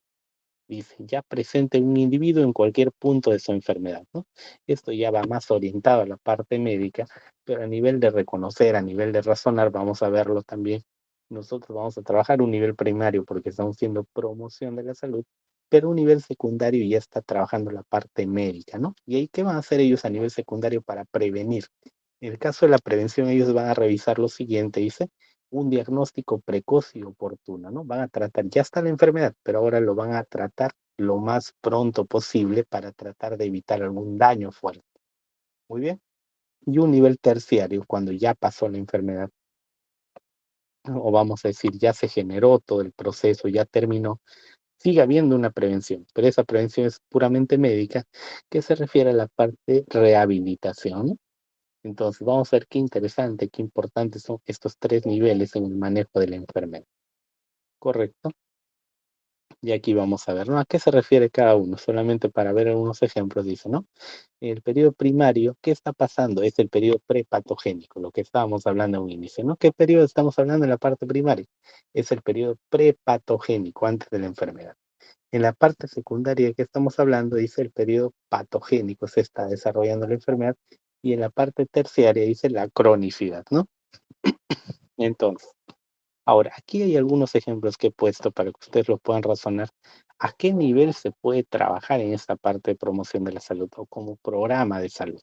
Dice, ya presente un individuo en cualquier punto de su enfermedad, ¿no? Esto ya va más orientado a la parte médica, pero a nivel de reconocer, a nivel de razonar, vamos a verlo también. Nosotros vamos a trabajar un nivel primario porque estamos haciendo promoción de la salud, pero un nivel secundario ya está trabajando la parte médica, ¿no? ¿Y ahí qué van a hacer ellos a nivel secundario para prevenir? En el caso de la prevención, ellos van a revisar lo siguiente, dice, un diagnóstico precoz y oportuno, ¿no? Van a tratar, ya está la enfermedad, pero ahora lo van a tratar lo más pronto posible para tratar de evitar algún daño fuerte. Muy bien. Y un nivel terciario, cuando ya pasó la enfermedad, o vamos a decir, ya se generó todo el proceso, ya terminó, sigue habiendo una prevención, pero esa prevención es puramente médica, que se refiere a la parte rehabilitación, ¿no? Entonces, vamos a ver qué interesante, qué importantes son estos tres niveles en el manejo de la enfermedad. ¿Correcto? Y aquí vamos a ver, ¿no? ¿A qué se refiere cada uno? Solamente para ver algunos ejemplos, dice, ¿no? En el periodo primario, ¿qué está pasando? Es el periodo prepatogénico, lo que estábamos hablando a un inicio, ¿no? ¿Qué periodo estamos hablando en la parte primaria? Es el periodo prepatogénico, antes de la enfermedad. En la parte secundaria que estamos hablando, dice el periodo patogénico, se está desarrollando la enfermedad. Y en la parte terciaria dice la cronicidad, ¿no? Entonces, ahora, aquí hay algunos ejemplos que he puesto para que ustedes lo puedan razonar. ¿A qué nivel se puede trabajar en esta parte de promoción de la salud o como programa de salud?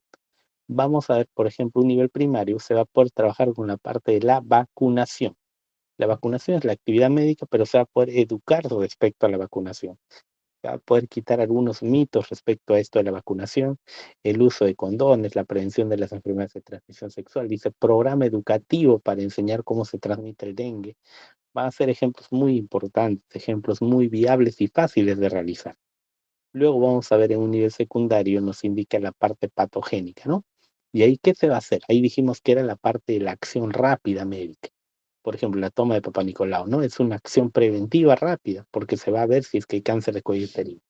Vamos a ver, por ejemplo, un nivel primario se va a poder trabajar con la parte de la vacunación. La vacunación es la actividad médica, pero se va a poder educar respecto a la vacunación. Se va a poder quitar algunos mitos respecto a esto de la vacunación, el uso de condones, la prevención de las enfermedades de transmisión sexual. Dice programa educativo para enseñar cómo se transmite el dengue. Van a ser ejemplos muy importantes, ejemplos muy viables y fáciles de realizar. Luego vamos a ver en un nivel secundario, nos indica la parte patogénica, ¿no? Y ahí, ¿qué se va a hacer? Ahí dijimos que era la parte de la acción rápida médica. Por ejemplo, la toma de Papá Nicolau, ¿no? Es una acción preventiva rápida, porque se va a ver si es que hay cáncer de cuello uterino.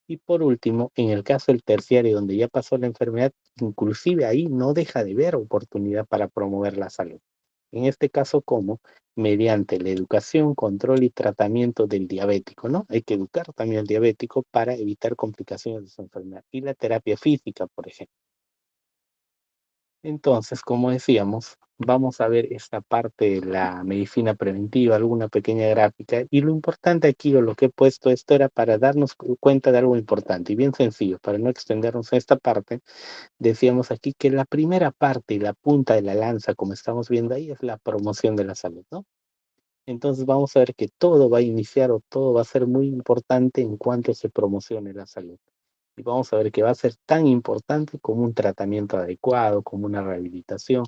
Y por último, en el caso del terciario, donde ya pasó la enfermedad, inclusive ahí no deja de ver oportunidad para promover la salud. En este caso, ¿cómo? Mediante la educación, control y tratamiento del diabético, ¿no? Hay que educar también al diabético para evitar complicaciones de su enfermedad. Y la terapia física, por ejemplo. Entonces, como decíamos, vamos a ver esta parte de la medicina preventiva, alguna pequeña gráfica. Y lo importante aquí, o lo que he puesto, esto era para darnos cuenta de algo importante y bien sencillo, para no extendernos a esta parte. Decíamos aquí que la primera parte y la punta de la lanza, como estamos viendo ahí, es la promoción de la salud, ¿no? Entonces vamos a ver que todo va a iniciar o todo va a ser muy importante en cuanto se promocione la salud. y vamos a ver que va a ser tan importante como un tratamiento adecuado, como una rehabilitación,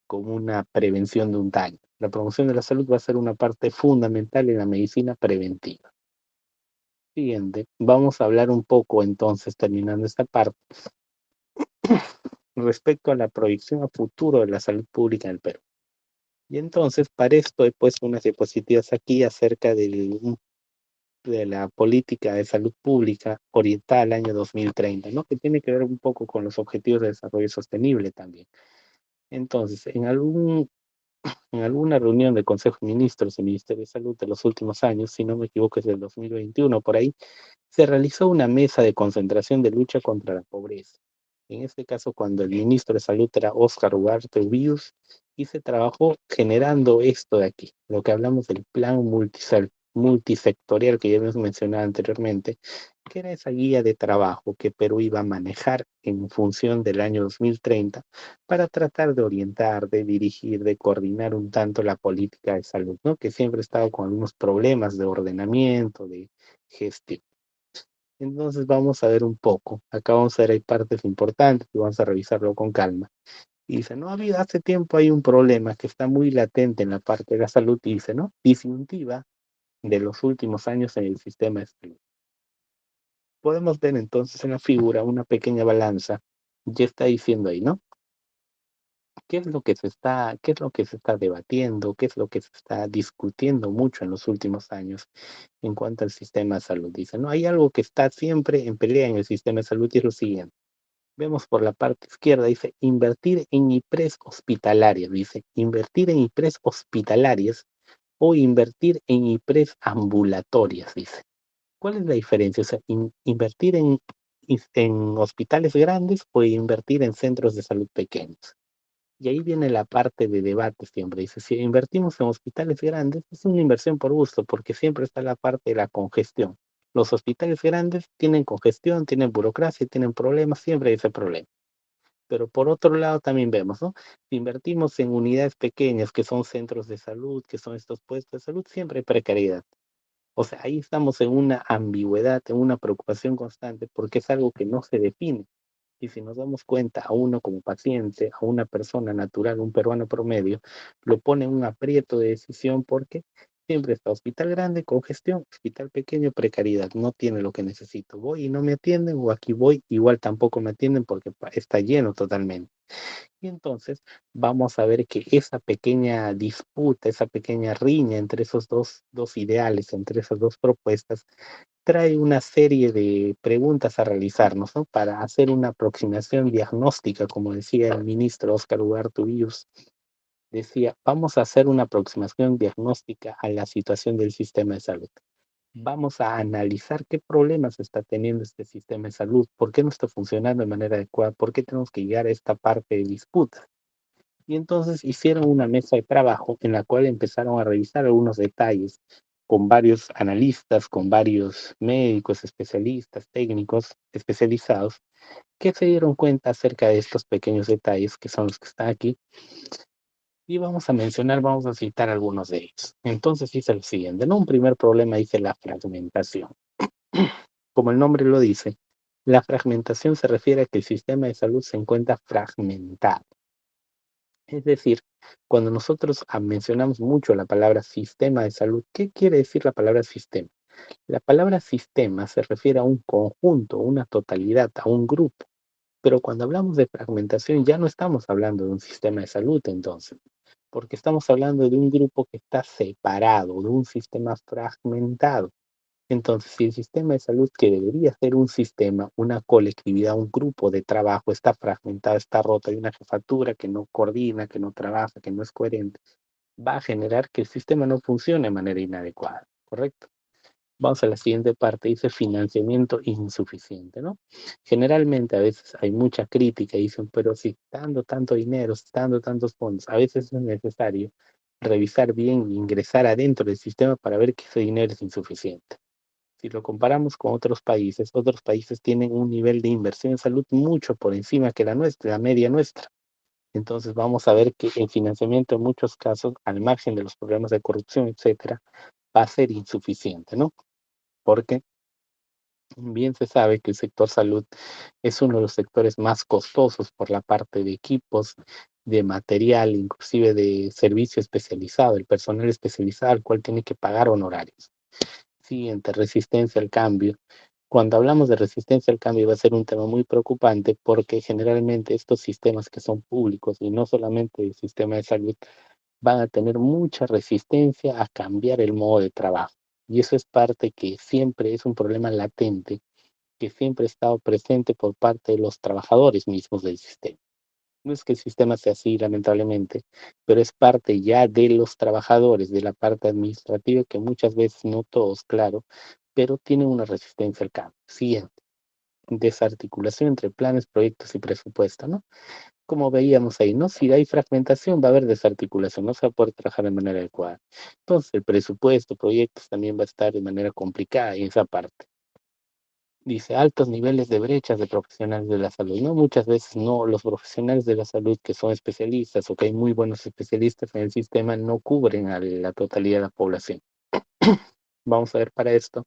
como una prevención de un daño. La promoción de la salud va a ser una parte fundamental en la medicina preventiva. Siguiente, vamos a hablar un poco entonces, terminando esta parte, respecto a la proyección a futuro de la salud pública en el Perú. Y entonces, para esto he puesto unas diapositivas aquí acerca de la política de salud pública orientada al año 2030, ¿no? Que tiene que ver un poco con los objetivos de desarrollo sostenible también. Entonces, en alguna reunión del Consejo de Ministros del Ministerio de Salud de los últimos años, si no me equivoco es del 2021 por ahí, se realizó una mesa de concentración de lucha contra la pobreza. En este caso, cuando el ministro de Salud era Óscar Ugarte Ubíus, y se trabajó generando esto de aquí, lo que hablamos del plan multisectorial que ya hemos mencionado anteriormente, que era esa guía de trabajo que Perú iba a manejar en función del año 2030 para tratar de orientar, de dirigir, de coordinar un tanto la política de salud, ¿no? Que siempre ha estado con algunos problemas de ordenamiento, de gestión. Entonces vamos a ver un poco. Acá vamos a ver, hay partes importantes y vamos a revisarlo con calma. Y dice, no ha habido, hace tiempo hay un problema que está muy latente en la parte de la salud, y dice, ¿no? Disyuntiva de los últimos años en el sistema de salud. Podemos ver entonces en la figura una pequeña balanza. Ya está diciendo ahí, ¿no? ¿Qué es lo que se está debatiendo? ¿Qué es lo que se está discutiendo mucho en los últimos años en cuanto al sistema de salud? Dice, no, hay algo que está siempre en pelea en el sistema de salud y es lo siguiente. Vemos por la parte izquierda, dice, invertir en IPRES hospitalarias, dice, invertir en IPRES hospitalarias o invertir en IPRES ambulatorias, dice. ¿Cuál es la diferencia? O sea, invertir en hospitales grandes o invertir en centros de salud pequeños. Y ahí viene la parte de debate siempre. Dice, si invertimos en hospitales grandes, es una inversión por gusto, porque siempre está la parte de la congestión. Los hospitales grandes tienen congestión, tienen burocracia, tienen problemas, siempre hay ese problema. Pero por otro lado también vemos, ¿no? Si invertimos en unidades pequeñas, que son centros de salud, que son estos puestos de salud, siempre hay precariedad. O sea, ahí estamos en una ambigüedad, en una preocupación constante, porque es algo que no se define. Y si nos damos cuenta, a uno como paciente, a una persona natural, un peruano promedio, lo pone en un aprieto de decisión porque siempre está hospital grande, congestión, hospital pequeño, precariedad, no tiene lo que necesito. Voy y no me atienden, o aquí voy, igual tampoco me atienden porque está lleno totalmente. Y entonces vamos a ver que esa pequeña disputa, esa pequeña riña entre esos dos ideales, entre esas dos propuestas, trae una serie de preguntas a realizarnos, ¿no? Para hacer una aproximación diagnóstica, como decía el ministro Óscar Ugarte Uyús, decía, vamos a hacer una aproximación diagnóstica a la situación del sistema de salud. Vamos a analizar qué problemas está teniendo este sistema de salud, por qué no está funcionando de manera adecuada, por qué tenemos que llegar a esta parte de disputa. Y entonces hicieron una mesa de trabajo en la cual empezaron a revisar algunos detalles con varios analistas, con varios médicos, especialistas, técnicos especializados, que se dieron cuenta acerca de estos pequeños detalles que son los que están aquí. Y vamos a mencionar, vamos a citar algunos de ellos. Entonces dice lo siguiente, ¿no? Un primer problema dice la fragmentación. Como el nombre lo dice, la fragmentación se refiere a que el sistema de salud se encuentra fragmentado. Es decir, cuando nosotros mencionamos mucho la palabra sistema de salud, ¿qué quiere decir la palabra sistema? La palabra sistema se refiere a un conjunto, una totalidad, a un grupo. Pero cuando hablamos de fragmentación ya no estamos hablando de un sistema de salud entonces, porque estamos hablando de un grupo que está separado, de un sistema fragmentado. Entonces, si el sistema de salud, que debería ser un sistema, una colectividad, un grupo de trabajo, está fragmentado, está roto, hay una jefatura que no coordina, que no trabaja, que no es coherente, va a generar que el sistema no funcione de manera inadecuada, ¿correcto? Vamos a la siguiente parte, dice financiamiento insuficiente, ¿no? Generalmente a veces hay mucha crítica y dicen, pero si dando tanto dinero, dando tantos fondos, a veces es necesario revisar bien e ingresar adentro del sistema para ver que ese dinero es insuficiente. Si lo comparamos con otros países tienen un nivel de inversión en salud mucho por encima que la nuestra, la media nuestra. Entonces vamos a ver que el financiamiento en muchos casos, al margen de los problemas de corrupción, etcétera, va a ser insuficiente, ¿no? ¿Por qué? Bien se sabe que el sector salud es uno de los sectores más costosos por la parte de equipos, de material, inclusive de servicio especializado, el personal especializado al cual tiene que pagar honorarios. Siguiente, resistencia al cambio. Cuando hablamos de resistencia al cambio va a ser un tema muy preocupante porque generalmente estos sistemas que son públicos y no solamente el sistema de salud van a tener mucha resistencia a cambiar el modo de trabajo. Y eso es parte que siempre es un problema latente, que siempre ha estado presente por parte de los trabajadores mismos del sistema. No es que el sistema sea así, lamentablemente, pero es parte ya de los trabajadores, de la parte administrativa, que muchas veces, no todos, claro, pero tienen una resistencia al cambio. Siguiente, desarticulación entre planes, proyectos y presupuesto, ¿no? Como veíamos ahí, ¿no? Si hay fragmentación, va a haber desarticulación, no se va a poder trabajar de manera adecuada. Entonces, el presupuesto, proyectos también va a estar de manera complicada en esa parte. Dice, altos niveles de brechas de profesionales de la salud, ¿no? Muchas veces no, los profesionales de la salud que son especialistas o que hay muy buenos especialistas en el sistema no cubren a la totalidad de la población. Vamos a ver para esto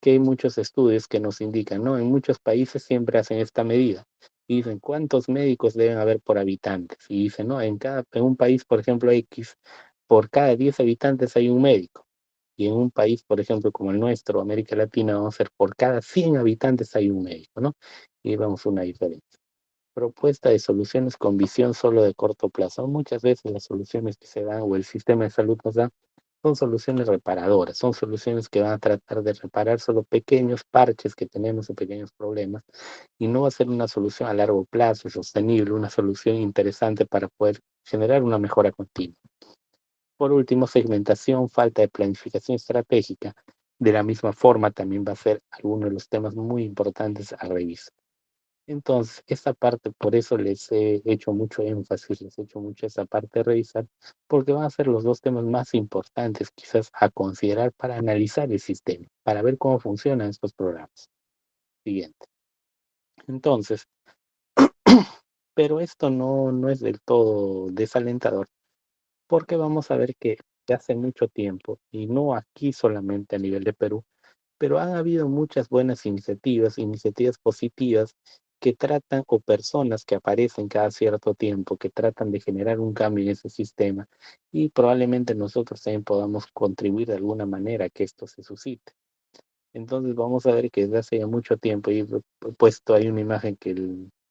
que hay muchos estudios que nos indican, ¿no? En muchos países siempre hacen esta medida. Y dicen, ¿cuántos médicos deben haber por habitantes? Y dicen, no, en un país, por ejemplo, X, por cada 10 habitantes hay un médico. Y en un país, por ejemplo, como el nuestro, América Latina, vamos a ser por cada 100 habitantes hay un médico, ¿no? Y vemos una diferencia. Propuesta de soluciones con visión solo de corto plazo. Muchas veces las soluciones que se dan o el sistema de salud nos da son soluciones reparadoras, son soluciones que van a tratar de reparar solo pequeños parches que tenemos o pequeños problemas y no va a ser una solución a largo plazo, sostenible, una solución interesante para poder generar una mejora continua. Por último, segmentación, falta de planificación estratégica. De la misma forma, también va a ser alguno de los temas muy importantes a revisar. Entonces, esta parte, por eso les he hecho mucho énfasis, les he hecho mucho esa parte de revisar, porque van a ser los dos temas más importantes quizás a considerar para analizar el sistema, para ver cómo funcionan estos programas. Siguiente. Entonces, pero esto no es del todo desalentador, porque vamos a ver que de hace mucho tiempo, y no aquí solamente a nivel de Perú, pero han habido muchas buenas iniciativas, iniciativas positivas que tratan, o personas que aparecen cada cierto tiempo, que tratan de generar un cambio en ese sistema y probablemente nosotros también podamos contribuir de alguna manera a que esto se suscite. Entonces vamos a ver que desde hace ya mucho tiempo, y he puesto ahí una imagen que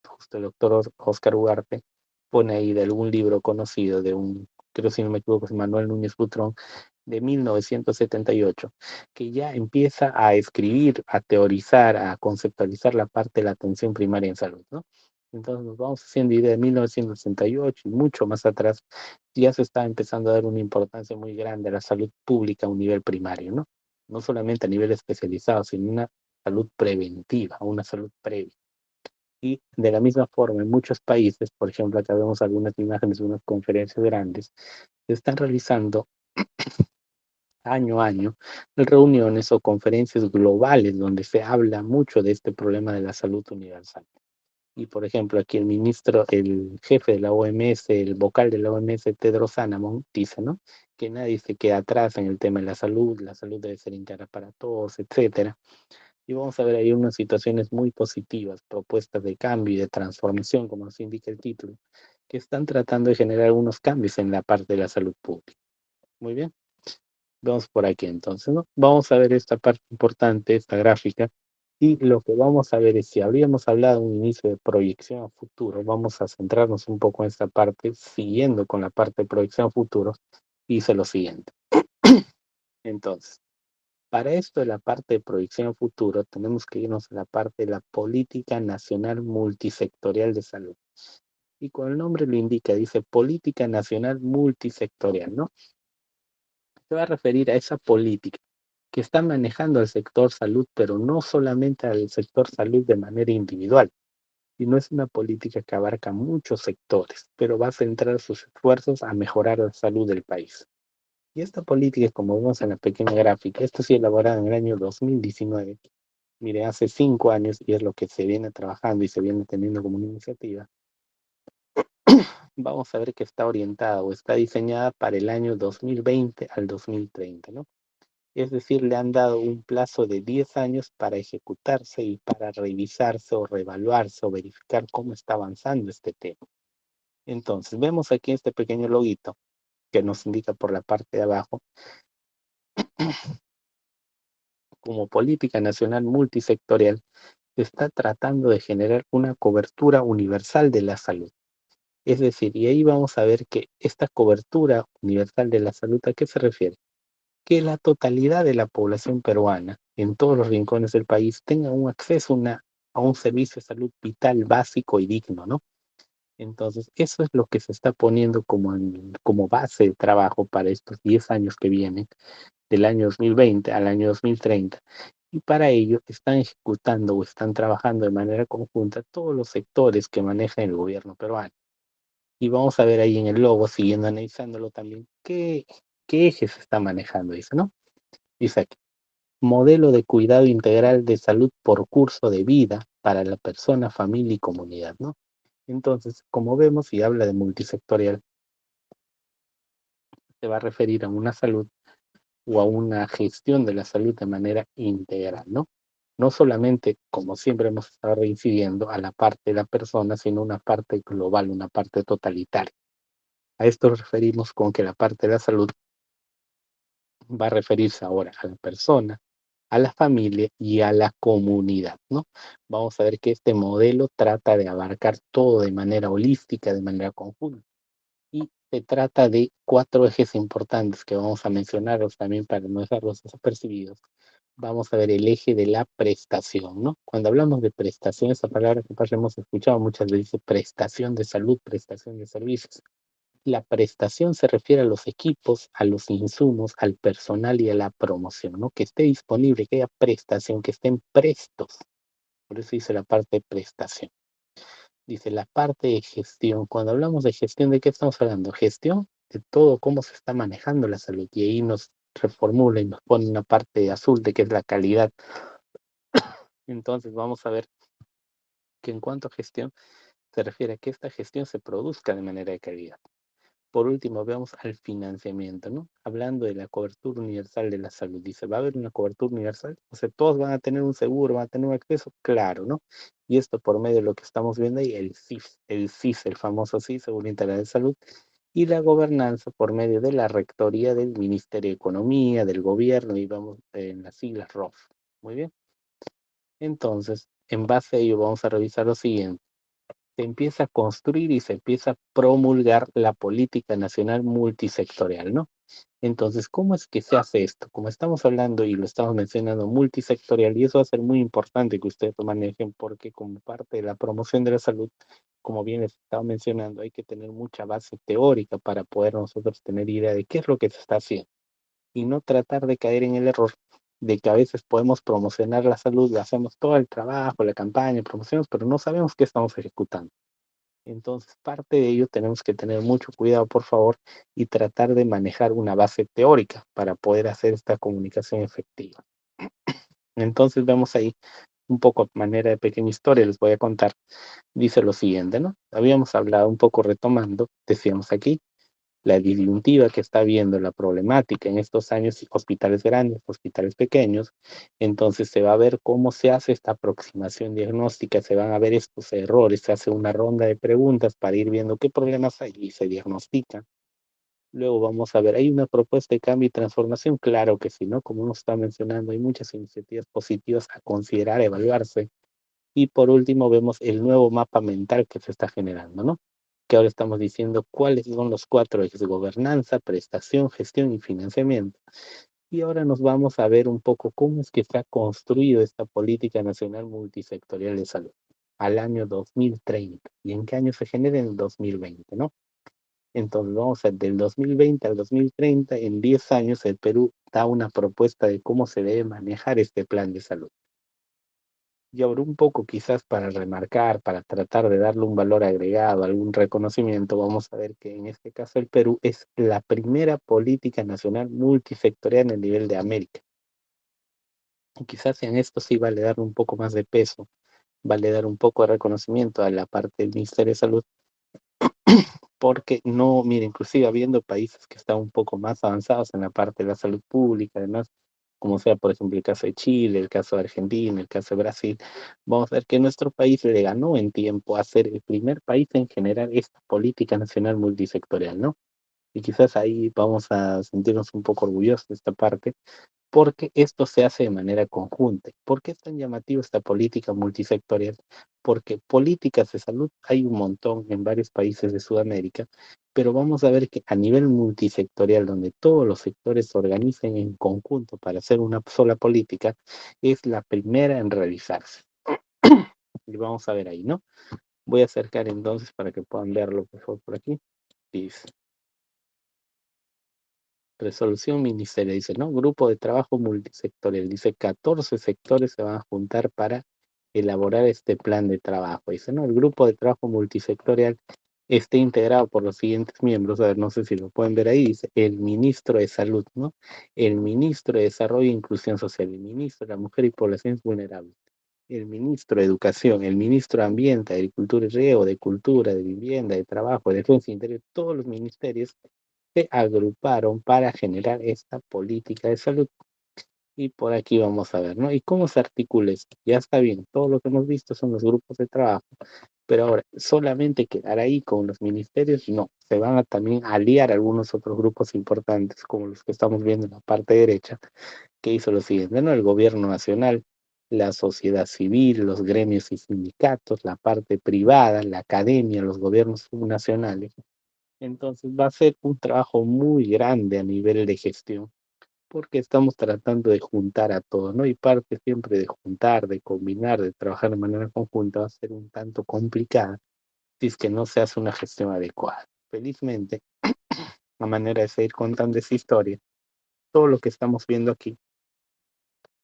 justo el doctor Oscar Ugarte pone ahí de algún libro conocido de un, creo si no me equivoco, es Manuel Núñez Butrón, de 1978, que ya empieza a escribir, a teorizar, a conceptualizar la parte de la atención primaria en salud, ¿no? Entonces nos vamos haciendo idea de 1968 y mucho más atrás, ya se está empezando a dar una importancia muy grande a la salud pública a un nivel primario, ¿no? No solamente a nivel especializado, sino una salud preventiva, una salud previa. Y de la misma forma, en muchos países, por ejemplo, acá vemos algunas imágenes de unas conferencias grandes, se están realizando año a año reuniones o conferencias globales donde se habla mucho de este problema de la salud universal. Y por ejemplo, aquí el jefe de la OMS, el vocal de la OMS, Tedros Adhanom, dice, ¿no? Que nadie se queda atrás en el tema de la salud debe ser íntegra para todos, etcétera. Y vamos a ver ahí unas situaciones muy positivas, propuestas de cambio y de transformación, como nos indica el título, que están tratando de generar unos cambios en la parte de la salud pública. Muy bien. Vamos por aquí entonces, ¿no? Vamos a ver esta parte importante, esta gráfica, y lo que vamos a ver es si habríamos hablado un inicio de proyección a futuro, vamos a centrarnos un poco en esta parte, siguiendo con la parte de proyección a futuro, dice lo siguiente. Entonces, para esto de la parte de proyección a futuro, tenemos que irnos a la parte de la política nacional multisectorial de salud. Y con el nombre lo indica, dice política nacional multisectorial, ¿no? Se va a referir a esa política que está manejando el sector salud, pero no solamente al sector salud de manera individual, sino es una política que abarca muchos sectores, pero va a centrar sus esfuerzos a mejorar la salud del país. Y esta política, como vemos en la pequeña gráfica, esto sí elaborada en el año 2019, mire, hace 5 años, y es lo que se viene trabajando y se viene teniendo como una iniciativa, vamos a ver que está orientada o está diseñada para el año 2020 al 2030, ¿no? Es decir, le han dado un plazo de 10 años para ejecutarse y para revisarse o reevaluarse o verificar cómo está avanzando este tema. Entonces, vemos aquí este pequeño loguito que nos indica por la parte de abajo, como política nacional multisectorial, se está tratando de generar una cobertura universal de la salud. Es decir, y ahí vamos a ver que esta cobertura universal de la salud, ¿a qué se refiere? Que la totalidad de la población peruana, en todos los rincones del país, tenga un acceso a un servicio de salud vital, básico y digno, ¿no? Entonces, eso es lo que se está poniendo como base de trabajo para estos 10 años que vienen, del año 2020 al año 2030. Y para ello están ejecutando o están trabajando de manera conjunta todos los sectores que maneja el gobierno peruano. Y vamos a ver ahí en el logo, siguiendo analizándolo también, qué ejes se está manejando, dice, ¿no? Dice aquí, modelo de cuidado integral de salud por curso de vida para la persona, familia y comunidad, ¿no? Entonces, como vemos y habla de multisectorial, se va a referir a una salud o a una gestión de la salud de manera integral, ¿no? No solamente, como siempre hemos estado reincidiendo, a la parte de la persona, sino una parte global, una parte totalitaria. A esto nos referimos con que la parte de la salud va a referirse ahora a la persona, a la familia y a la comunidad, ¿no? Vamos a ver que este modelo trata de abarcar todo de manera holística, de manera conjunta. Y se trata de 4 ejes importantes que vamos a mencionarlos también para no dejarlos desapercibidos. Vamos a ver el eje de la prestación, ¿no? Cuando hablamos de prestación, esa palabra que pasa hemos escuchado muchas veces, prestación de salud, prestación de servicios. La prestación se refiere a los equipos, a los insumos, al personal y a la promoción, ¿no? Que esté disponible, que haya prestación, que estén prestos. Por eso dice la parte de prestación. Dice la parte de gestión. Cuando hablamos de gestión, ¿de qué estamos hablando? Gestión de todo cómo se está manejando la salud. Y ahí nos reformula y nos pone una parte azul de que es la calidad. Entonces vamos a ver que en cuanto a gestión, se refiere a que esta gestión se produzca de manera de calidad. Por último, veamos al financiamiento, ¿no? Hablando de la cobertura universal de la salud. Dice, ¿va a haber una cobertura universal? O sea, todos van a tener un seguro, van a tener un acceso, claro, ¿no? Y esto por medio de lo que estamos viendo ahí, el CIS, el famoso CIS, Seguro Integral de Salud, y la gobernanza por medio de la rectoría del Ministerio de Economía, del gobierno, y vamos en las siglas ROF. Muy bien. Entonces, en base a ello, vamos a revisar lo siguiente. Se empieza a construir y se empieza a promulgar la política nacional multisectorial, ¿no? Entonces, ¿cómo es que se hace esto? Como estamos hablando y lo estamos mencionando multisectorial, y eso va a ser muy importante que ustedes lo manejen porque como parte de la promoción de la salud, como bien les estaba mencionando, hay que tener mucha base teórica para poder nosotros tener idea de qué es lo que se está haciendo y no tratar de caer en el error de que a veces podemos promocionar la salud, hacemos todo el trabajo, la campaña, promociones, pero no sabemos qué estamos ejecutando. Entonces, parte de ello tenemos que tener mucho cuidado, por favor, y tratar de manejar una base teórica para poder hacer esta comunicación efectiva. Entonces, vemos ahí un poco de manera de pequeña historia, les voy a contar. Dice lo siguiente, ¿no? Habíamos hablado un poco retomando, decíamos aquí, la disyuntiva que está viendo la problemática en estos años, hospitales grandes, hospitales pequeños, entonces se va a ver cómo se hace esta aproximación diagnóstica, se van a ver estos errores, se hace una ronda de preguntas para ir viendo qué problemas hay y se diagnostican. Luego vamos a ver, ¿hay una propuesta de cambio y transformación? Claro que sí, ¿no? Como uno está mencionando, hay muchas iniciativas positivas a considerar, evaluarse. Y por último, vemos el nuevo mapa mental que se está generando, ¿no? Que ahora estamos diciendo cuáles son los 4 ejes: gobernanza, prestación, gestión y financiamiento. Y ahora nos vamos a ver un poco cómo es que se ha construido esta política nacional multisectorial de salud al año 2030. ¿Y en qué año se genera? En el 2020, ¿no? Entonces vamos a del 2020 al 2030, en 10 años el Perú da una propuesta de cómo se debe manejar este plan de salud. Y ahora un poco quizás para remarcar, para tratar de darle un valor agregado, algún reconocimiento, vamos a ver que en este caso el Perú es la primera política nacional multisectorial en el nivel de América. Y quizás en esto sí vale darle un poco más de peso, vale dar un poco de reconocimiento a la parte del Ministerio de Salud, porque no, mire, inclusive habiendo países que están un poco más avanzados en la parte de la salud pública, además, como sea, por ejemplo, el caso de Chile, el caso de Argentina, el caso de Brasil, vamos a ver que nuestro país le ganó en tiempo a ser el primer país en generar esta política nacional multisectorial, ¿no? Y quizás ahí vamos a sentirnos un poco orgullosos de esta parte, porque esto se hace de manera conjunta. ¿Por qué es tan llamativa esta política multisectorial? Porque políticas de salud hay un montón en varios países de Sudamérica, pero vamos a ver que a nivel multisectorial, donde todos los sectores se organicen en conjunto para hacer una sola política, es la primera en realizarse. Y vamos a ver ahí, ¿no? Voy a acercar entonces para que puedan verlo, por favor, por aquí. Dice, resolución ministerial, dice, ¿no? Grupo de trabajo multisectorial, dice, 14 sectores se van a juntar para elaborar este plan de trabajo. Dice, ¿no? El grupo de trabajo multisectorial esté integrado por los siguientes miembros, a ver, no sé si lo pueden ver ahí, dice, el ministro de Salud, ¿no? El ministro de Desarrollo e Inclusión Social, el ministro de la Mujer y Poblaciones Vulnerables, el ministro de Educación, el ministro de Ambiente, Agricultura y Riego, de Cultura, de Vivienda, de Trabajo, de Defensa Interior, todos los ministerios se agruparon para generar esta política de salud. Y por aquí vamos a ver, ¿no? ¿Y cómo se articula esto? Ya está bien, todo lo que hemos visto son los grupos de trabajo, pero ahora, solamente quedar ahí con los ministerios, no, se van a también aliar algunos otros grupos importantes, como los que estamos viendo en la parte derecha, que hizo lo siguiente, ¿no? El gobierno nacional, la sociedad civil, los gremios y sindicatos, la parte privada, la academia, los gobiernos subnacionales. Entonces va a ser un trabajo muy grande a nivel de gestión, porque estamos tratando de juntar a todos, ¿no? Y parte siempre de juntar, de combinar, de trabajar de manera conjunta va a ser un tanto complicada si es que no se hace una gestión adecuada. Felizmente, a manera de seguir contando esa historia, todo lo que estamos viendo aquí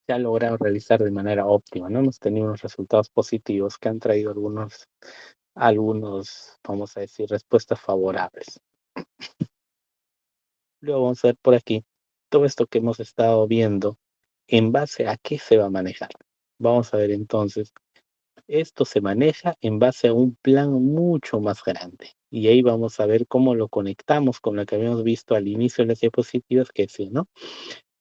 se ha logrado realizar de manera óptima, ¿no? Hemos tenido unos resultados positivos que han traído algunos, vamos a decir, respuestas favorables. Luego vamos a ver por aquí todo esto que hemos estado viendo, en base a qué se va a manejar. Vamos a ver entonces, esto se maneja en base a un plan mucho más grande. Y ahí vamos a ver cómo lo conectamos con lo que habíamos visto al inicio de las diapositivas, que decía, ¿no?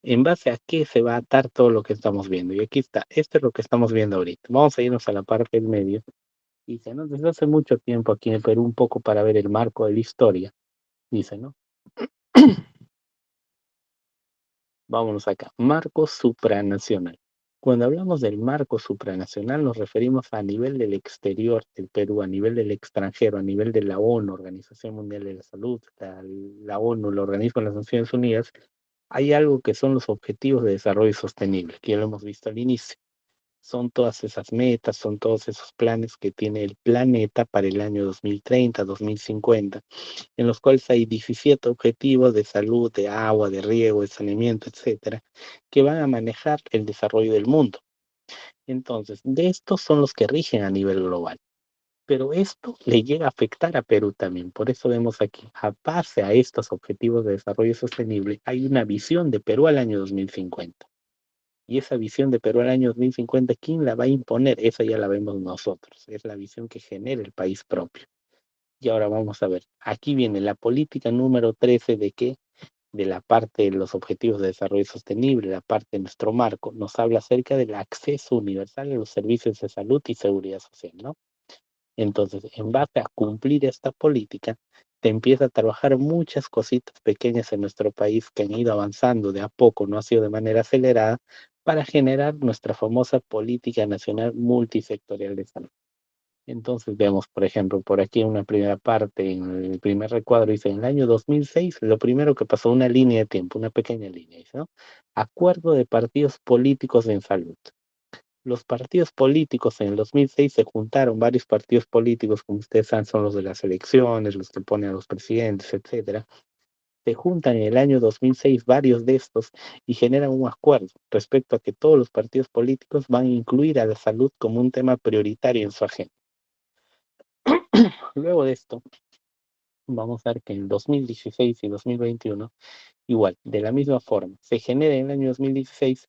En base a qué se va a atar todo lo que estamos viendo. Y aquí está, esto es lo que estamos viendo ahorita. Vamos a irnos a la parte del medio. Dice, ¿no? Desde hace mucho tiempo aquí en el Perú, un poco para ver el marco de la historia. Dice, ¿no? Vámonos acá. Marco supranacional. Cuando hablamos del marco supranacional nos referimos a nivel del exterior del Perú, a nivel del extranjero, a nivel de la ONU, Organización Mundial de la Salud, la ONU, el Organismo de las Naciones Unidas. Hay algo que son los Objetivos de Desarrollo Sostenible, que ya lo hemos visto al inicio. Son todas esas metas, son todos esos planes que tiene el planeta para el año 2030, 2050, en los cuales hay 17 objetivos de salud, de agua, de riego, de saneamiento, etcétera, que van a manejar el desarrollo del mundo. Entonces, de estos son los que rigen a nivel global. Pero esto le llega a afectar a Perú también. Por eso vemos aquí, a base a estos objetivos de desarrollo sostenible, hay una visión de Perú al año 2050. Y esa visión de Perú al año 2050, ¿quién la va a imponer? Esa ya la vemos nosotros. Es la visión que genera el país propio. Y ahora vamos a ver, aquí viene la política número 13 de qué, de la parte de los objetivos de desarrollo sostenible, la parte de nuestro marco, nos habla acerca del acceso universal a los servicios de salud y seguridad social, ¿no? Entonces, en base a cumplir esta política, te empieza a trabajar muchas cositas pequeñas en nuestro país que han ido avanzando de a poco, no ha sido de manera acelerada, para generar nuestra famosa política nacional multisectorial de salud. Entonces vemos, por ejemplo, por aquí en una primera parte, en el primer recuadro, dice, en el año 2006, lo primero que pasó, una línea de tiempo, una pequeña línea, dice, ¿no? Acuerdo de partidos políticos en salud. Los partidos políticos en el 2006 se juntaron, varios partidos políticos, como ustedes saben, son los de las elecciones, los que ponen a los presidentes, etcétera. Se juntan en el año 2006 varios de estos y generan un acuerdo respecto a que todos los partidos políticos van a incluir a la salud como un tema prioritario en su agenda. Luego de esto, vamos a ver que en 2016 y 2021, igual, de la misma forma, se genera en el año 2016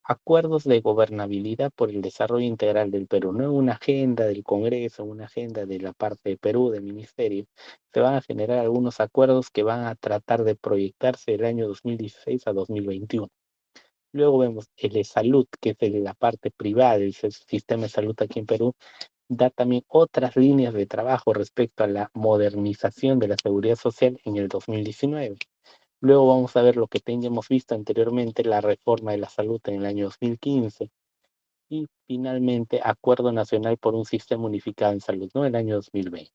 acuerdos de gobernabilidad por el desarrollo integral del Perú, no una agenda del Congreso, una agenda de la parte de Perú, del Ministerio. Se van a generar algunos acuerdos que van a tratar de proyectarse del año 2016 a 2021. Luego vemos el de salud, que es de la parte privada del sistema de salud aquí en Perú, da también otras líneas de trabajo respecto a la modernización de la seguridad social en el 2019. Luego vamos a ver lo que teníamos visto anteriormente, la reforma de la salud en el año 2015 y finalmente Acuerdo Nacional por un Sistema Unificado en Salud, ¿no? El año 2020.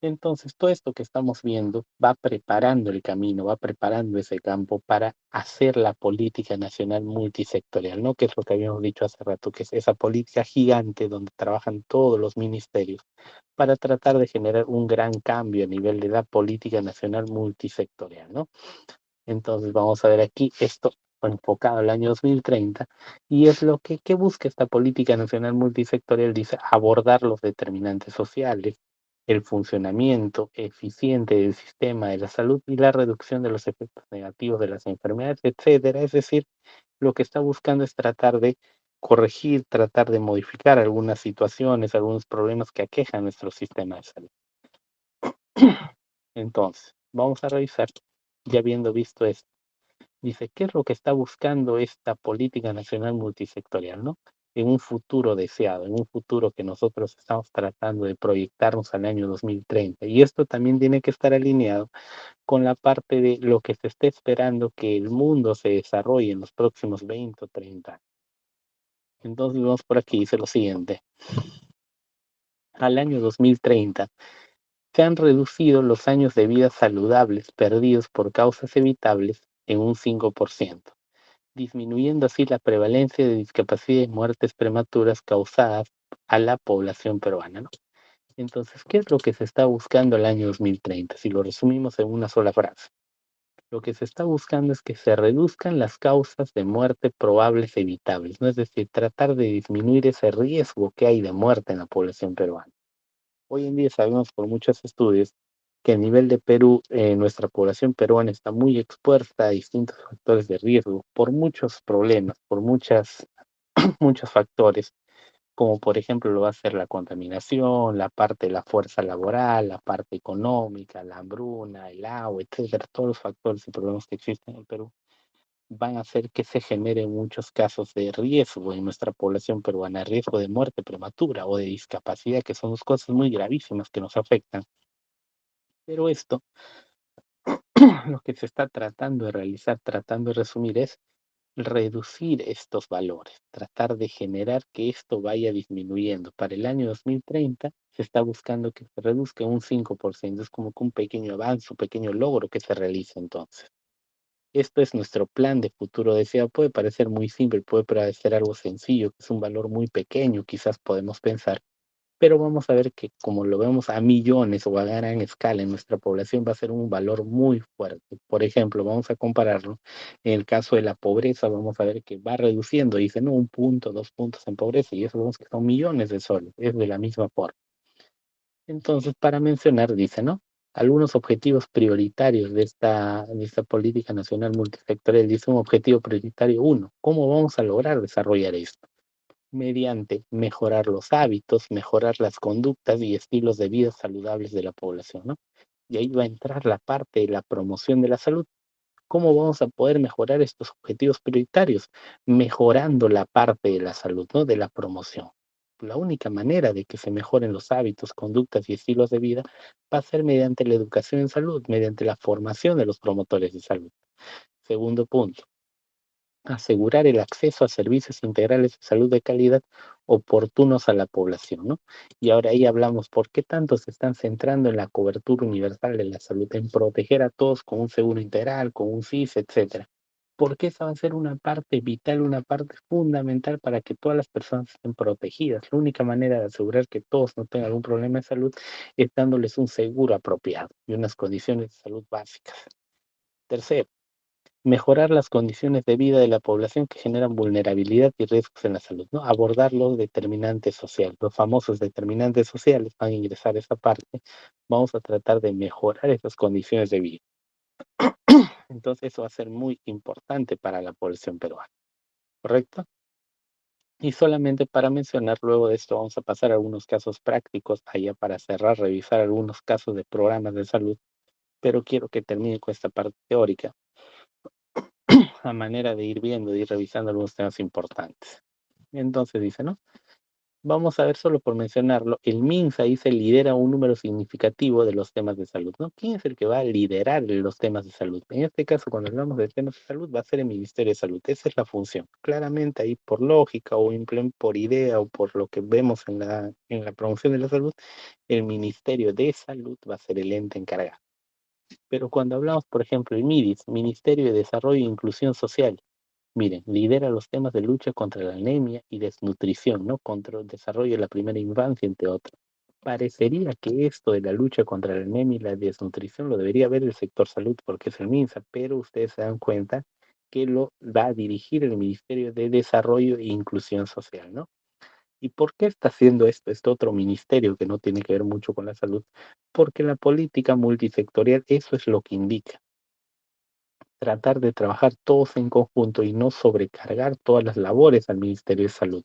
Entonces, todo esto que estamos viendo va preparando el camino, va preparando ese campo para hacer la política nacional multisectorial, ¿no? Que es lo que habíamos dicho hace rato, que es esa política gigante donde trabajan todos los ministerios para tratar de generar un gran cambio a nivel de la política nacional multisectorial, ¿no? Entonces vamos a ver aquí esto enfocado al año 2030 y es lo que busca esta política nacional multisectorial, dice abordar los determinantes sociales, el funcionamiento eficiente del sistema de la salud y la reducción de los efectos negativos de las enfermedades, etcétera. Es decir, lo que está buscando es tratar de corregir, tratar de modificar algunas situaciones, algunos problemas que aquejan nuestro sistema de salud. Entonces, vamos a revisar, ya habiendo visto esto. Dice, ¿qué es lo que está buscando esta política nacional multisectorial, ¿no? En un futuro deseado, en un futuro que nosotros estamos tratando de proyectarnos al año 2030. Y esto también tiene que estar alineado con la parte de lo que se está esperando que el mundo se desarrolle en los próximos 20 o 30 años. Entonces vamos por aquí, dice lo siguiente. Al año 2030 se han reducido los años de vida saludables perdidos por causas evitables en un 5%, disminuyendo así la prevalencia de discapacidad y muertes prematuras causadas a la población peruana, ¿no? Entonces, ¿qué es lo que se está buscando el año 2030? Si lo resumimos en una sola frase, lo que se está buscando es que se reduzcan las causas de muerte probables evitables, ¿no? Es decir, tratar de disminuir ese riesgo que hay de muerte en la población peruana. Hoy en día sabemos por muchos estudios que a nivel de Perú, nuestra población peruana está muy expuesta a distintos factores de riesgo por muchos problemas, por muchos factores, como por ejemplo lo va a ser la contaminación, la parte de la fuerza laboral, la parte económica, la hambruna, el agua, etcétera. Todos los factores y problemas que existen en Perú van a hacer que se generen muchos casos de riesgo en nuestra población peruana, riesgo de muerte prematura o de discapacidad, que son dos cosas muy gravísimas que nos afectan. Pero esto, lo que se está tratando de realizar, tratando de resumir, es reducir estos valores, tratar de generar que esto vaya disminuyendo. Para el año 2030 se está buscando que se reduzca un 5%, es como que un pequeño avance, un pequeño logro que se realice entonces. Esto es nuestro plan de futuro deseado. Puede parecer muy simple, puede parecer algo sencillo, que es un valor muy pequeño, quizás podemos pensar, pero vamos a ver que como lo vemos a millones o a gran escala en nuestra población, va a ser un valor muy fuerte. Por ejemplo, vamos a compararlo. En el caso de la pobreza, vamos a ver que va reduciendo, dice, no, 1 punto, 2 puntos en pobreza, y eso vemos que son millones de soles, es de la misma forma. Entonces, para mencionar, dice, ¿no? Algunos objetivos prioritarios de esta política nacional multisectorial. Dice un objetivo prioritario uno. ¿Cómo vamos a lograr desarrollar esto? Mediante mejorar los hábitos, mejorar las conductas y estilos de vida saludables de la población, ¿no? Y ahí va a entrar la parte de la promoción de la salud. ¿Cómo vamos a poder mejorar estos objetivos prioritarios? Mejorando la parte de la salud, ¿no? De la promoción. La única manera de que se mejoren los hábitos, conductas y estilos de vida va a ser mediante la educación en salud, mediante la formación de los promotores de salud. Segundo punto, asegurar el acceso a servicios integrales de salud de calidad oportunos a la población, ¿no? Y ahora ahí hablamos por qué tanto se están centrando en la cobertura universal de la salud, en proteger a todos con un seguro integral, con un SIS, etcétera. Porque esa va a ser una parte vital, una parte fundamental para que todas las personas estén protegidas. La única manera de asegurar que todos no tengan algún problema de salud es dándoles un seguro apropiado y unas condiciones de salud básicas. Tercero, mejorar las condiciones de vida de la población que generan vulnerabilidad y riesgos en la salud, ¿no? Abordar los determinantes sociales, los famosos determinantes sociales van a ingresar a esa parte. Vamos a tratar de mejorar esas condiciones de vida. Entonces eso va a ser muy importante para la población peruana, ¿correcto? Y solamente para mencionar, luego de esto vamos a pasar a algunos casos prácticos, allá para cerrar, revisar algunos casos de programas de salud, pero quiero que termine con esta parte teórica. a manera de ir viendo, de ir revisando algunos temas importantes. Entonces dice, ¿no? Vamos a ver solo por mencionarlo, el MINSA ahí se lidera un número significativo de los temas de salud, ¿no? ¿Quién es el que va a liderar los temas de salud? En este caso, cuando hablamos de temas de salud, va a ser el Ministerio de Salud. Esa es la función. Claramente ahí por lógica o por idea o por lo que vemos en la promoción de la salud, el Ministerio de Salud va a ser el ente encargado. Pero cuando hablamos, por ejemplo, el MIDIS, Ministerio de Desarrollo e Inclusión Social, miren, lidera los temas de lucha contra la anemia y desnutrición, ¿no? Contra el desarrollo de la primera infancia, entre otros. Parecería que esto de la lucha contra la anemia y la desnutrición lo debería ver el sector salud porque es el MINSA, pero ustedes se dan cuenta que lo va a dirigir el Ministerio de Desarrollo e Inclusión Social, ¿no? ¿Y por qué está haciendo esto este otro ministerio que no tiene que ver mucho con la salud? Porque la política multisectorial, eso es lo que indica, tratar de trabajar todos en conjunto y no sobrecargar todas las labores al Ministerio de Salud.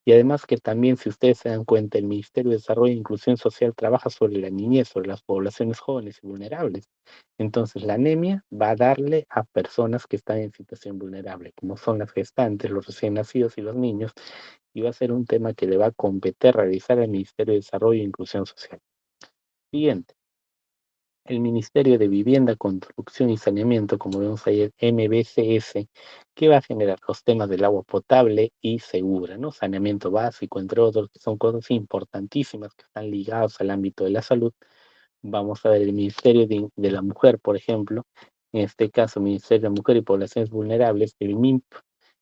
Y además que también, si ustedes se dan cuenta, el Ministerio de Desarrollo e Inclusión Social trabaja sobre la niñez, sobre las poblaciones jóvenes y vulnerables. Entonces, la anemia va a darle a personas que están en situación vulnerable, como son las gestantes, los recién nacidos y los niños, y va a ser un tema que le va a competir realizar al Ministerio de Desarrollo e Inclusión Social. Siguiente. El Ministerio de Vivienda, Construcción y Saneamiento, como vemos ahí, el MBCS, que va a generar los temas del agua potable y segura, ¿no? Saneamiento básico, entre otros, que son cosas importantísimas que están ligadas al ámbito de la salud. Vamos a ver el Ministerio de la Mujer, por ejemplo, en este caso, Ministerio de la Mujer y Poblaciones Vulnerables, el MIMP,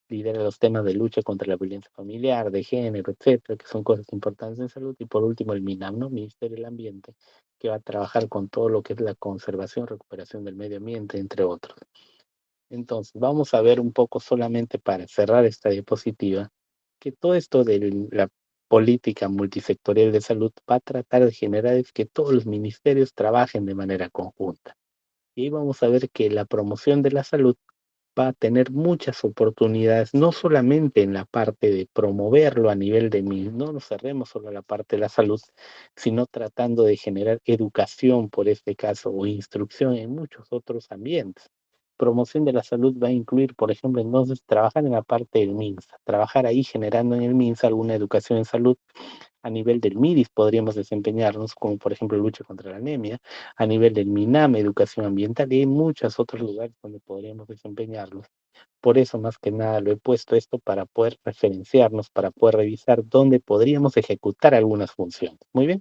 lidera los temas de lucha contra la violencia familiar, de género, etcétera, que son cosas importantes en salud. Y por último, el MINAM, ¿no? Ministerio del Ambiente, que va a trabajar con todo lo que es la conservación, recuperación del medio ambiente, entre otros. Entonces, vamos a ver un poco solamente para cerrar esta diapositiva, que todo esto de la política multisectorial de salud va a tratar de generar es que todos los ministerios trabajen de manera conjunta. Y ahí vamos a ver que la promoción de la salud va a tener muchas oportunidades, no solamente en la parte de promoverlo a nivel de mí, no nos cerremos solo a la parte de la salud, sino tratando de generar educación, por este caso, o instrucción en muchos otros ambientes. Promoción de la salud va a incluir, por ejemplo, entonces trabajar en la parte del MINSA, trabajar ahí generando en el MINSA alguna educación en salud. A nivel del MIDIS podríamos desempeñarnos, como por ejemplo lucha contra la anemia, a nivel del MINAM, educación ambiental, y hay muchos otros lugares donde podríamos desempeñarlos. Por eso, más que nada, lo he puesto esto para poder referenciarnos, para poder revisar dónde podríamos ejecutar algunas funciones. Muy bien.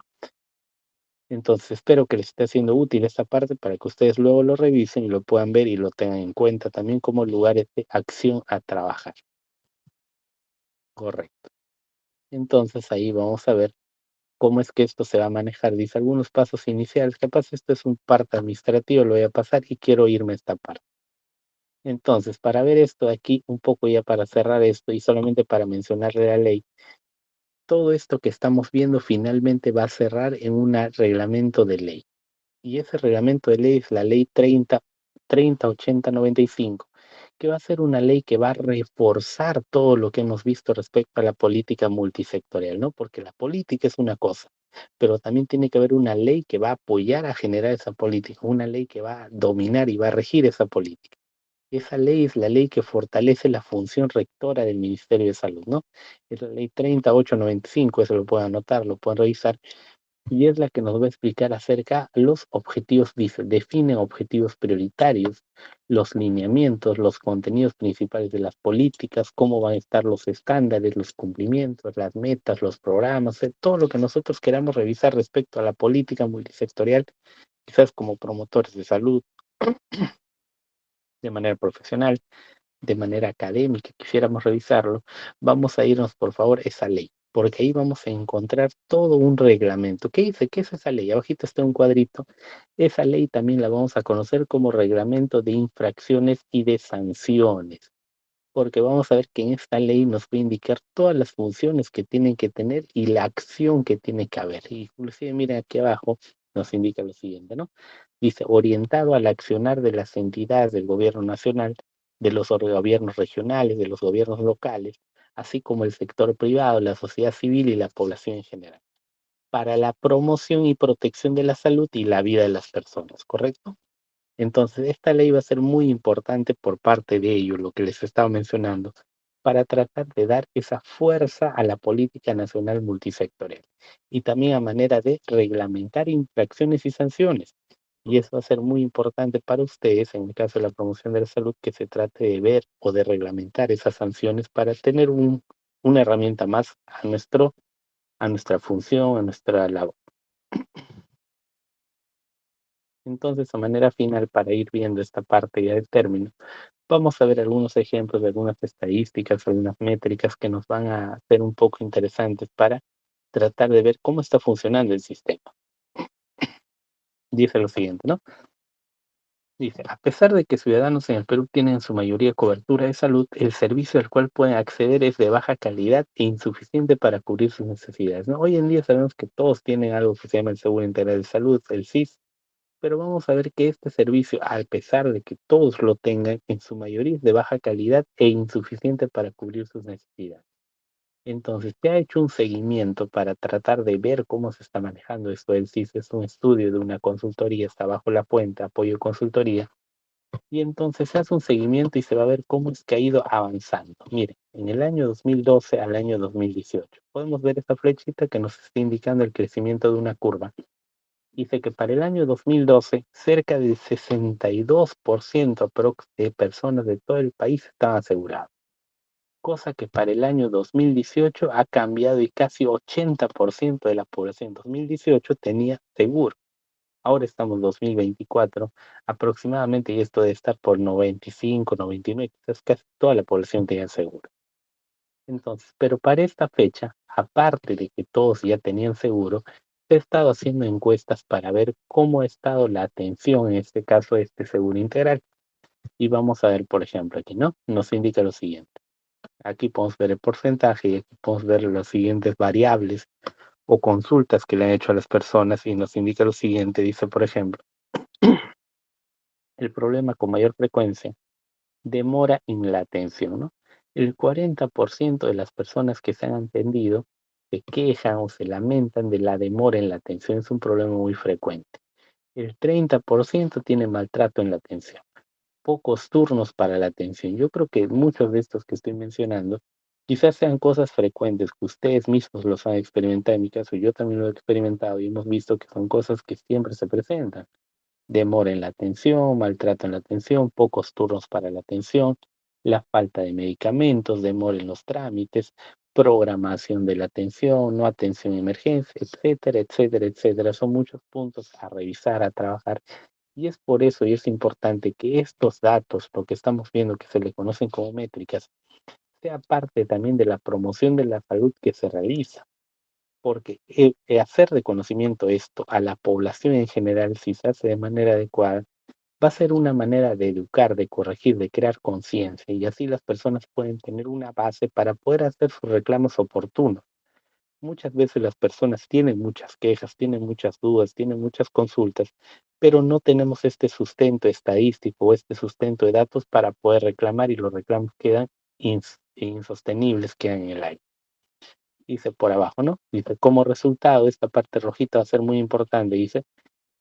Entonces, espero que les esté siendo útil esta parte para que ustedes luego lo revisen y lo puedan ver y lo tengan en cuenta también como lugares de acción a trabajar. Correcto. Entonces, ahí vamos a ver cómo es que esto se va a manejar. Dice algunos pasos iniciales. Capaz esto es un parte administrativo, lo voy a pasar y quiero irme a esta parte. Entonces, para ver esto aquí, un poco ya para cerrar esto y solamente para mencionarle la ley, todo esto que estamos viendo finalmente va a cerrar en un reglamento de ley. Y ese reglamento de ley es la ley 308095, que va a ser una ley que va a reforzar todo lo que hemos visto respecto a la política multisectorial, ¿no? Porque la política es una cosa, pero también tiene que haber una ley que va a apoyar a generar esa política, una ley que va a dominar y va a regir esa política. Esa ley es la ley que fortalece la función rectora del Ministerio de Salud, ¿no? Es la ley 30895, eso lo pueden anotar, lo pueden revisar, y es la que nos va a explicar acerca de los objetivos, dice, define objetivos prioritarios, los lineamientos, los contenidos principales de las políticas, cómo van a estar los estándares, los cumplimientos, las metas, los programas, todo lo que nosotros queramos revisar respecto a la política multisectorial, quizás como promotores de salud, de manera profesional, de manera académica, quisiéramos revisarlo, vamos a irnos, por favor, a esa ley, porque ahí vamos a encontrar todo un reglamento. ¿Qué dice? ¿Qué es esa ley? Abajito está un cuadrito. Esa ley también la vamos a conocer como reglamento de infracciones y de sanciones, porque vamos a ver que en esta ley nos va a indicar todas las funciones que tienen que tener y la acción que tiene que haber. Inclusive, miren aquí abajo, nos indica lo siguiente, ¿no? Dice, orientado al accionar de las entidades del gobierno nacional, de los gobiernos regionales, de los gobiernos locales, así como el sector privado, la sociedad civil y la población en general, para la promoción y protección de la salud y la vida de las personas, ¿correcto? Entonces, esta ley va a ser muy importante por parte de ellos, lo que les estaba mencionando, para tratar de dar esa fuerza a la política nacional multisectorial y también a manera de reglamentar infracciones y sanciones. Y eso va a ser muy importante para ustedes, en el caso de la promoción de la salud, que se trate de ver o de reglamentar esas sanciones para tener una herramienta más a nuestra función, a nuestra labor. Entonces, a manera final, para ir viendo esta parte ya del término, vamos a ver algunos ejemplos de algunas estadísticas, algunas métricas que nos van a ser un poco interesantes para tratar de ver cómo está funcionando el sistema. Dice lo siguiente, ¿no? Dice, a pesar de que ciudadanos en el Perú tienen en su mayoría cobertura de salud, el servicio al cual pueden acceder es de baja calidad e insuficiente para cubrir sus necesidades, ¿no? Hoy en día sabemos que todos tienen algo que se llama el Seguro Integral de Salud, el SIS, pero vamos a ver que este servicio, a pesar de que todos lo tengan, en su mayoría es de baja calidad e insuficiente para cubrir sus necesidades. Entonces, se ha hecho un seguimiento para tratar de ver cómo se está manejando esto del SIS. Es un estudio de una consultoría, está bajo la fuente, apoyo consultoría, y entonces se hace un seguimiento y se va a ver cómo es que ha ido avanzando. Mire, en el año 2012 al año 2018, podemos ver esta flechita que nos está indicando el crecimiento de una curva. Dice que para el año 2012, cerca del 62% de personas de todo el país estaban aseguradas, cosa que para el año 2018 ha cambiado y casi 80% de la población en 2018 tenía seguro. Ahora estamos en 2024, aproximadamente, y esto debe estar por 95, 99, quizás casi toda la población tenía seguro. Entonces, pero para esta fecha, aparte de que todos ya tenían seguro, he estado haciendo encuestas para ver cómo ha estado la atención, en este caso, este seguro integral. Y vamos a ver, por ejemplo, aquí, ¿no? Nos indica lo siguiente. Aquí podemos ver el porcentaje y aquí podemos ver las siguientes variables o consultas que le han hecho a las personas y nos indica lo siguiente. Dice, por ejemplo, el problema con mayor frecuencia, demora en la atención, ¿no? El 40% de las personas que se han atendido se quejan o se lamentan de la demora en la atención, es un problema muy frecuente. El 30% tiene maltrato en la atención, pocos turnos para la atención. Yo creo que muchos de estos que estoy mencionando quizás sean cosas frecuentes que ustedes mismos los han experimentado. En mi caso, yo también lo he experimentado y hemos visto que son cosas que siempre se presentan: demora en la atención, maltrato en la atención, pocos turnos para la atención, la falta de medicamentos, demora en los trámites, programación de la atención, no atención a emergencia, etcétera, etcétera, etcétera. Son muchos puntos a revisar, a trabajar. Y es por eso y es importante que estos datos, lo que estamos viendo que se le conocen como métricas, sea parte también de la promoción de la salud que se realiza, porque hacer de conocimiento esto a la población en general, si se hace de manera adecuada, va a ser una manera de educar, de corregir, de crear conciencia, y así las personas pueden tener una base para poder hacer sus reclamos oportunos. Muchas veces las personas tienen muchas quejas, tienen muchas dudas, tienen muchas consultas, pero no tenemos este sustento estadístico o este sustento de datos para poder reclamar, y los reclamos quedan insostenibles, quedan en el aire. Dice por abajo, ¿no? Dice, como resultado, esta parte rojita va a ser muy importante. Dice,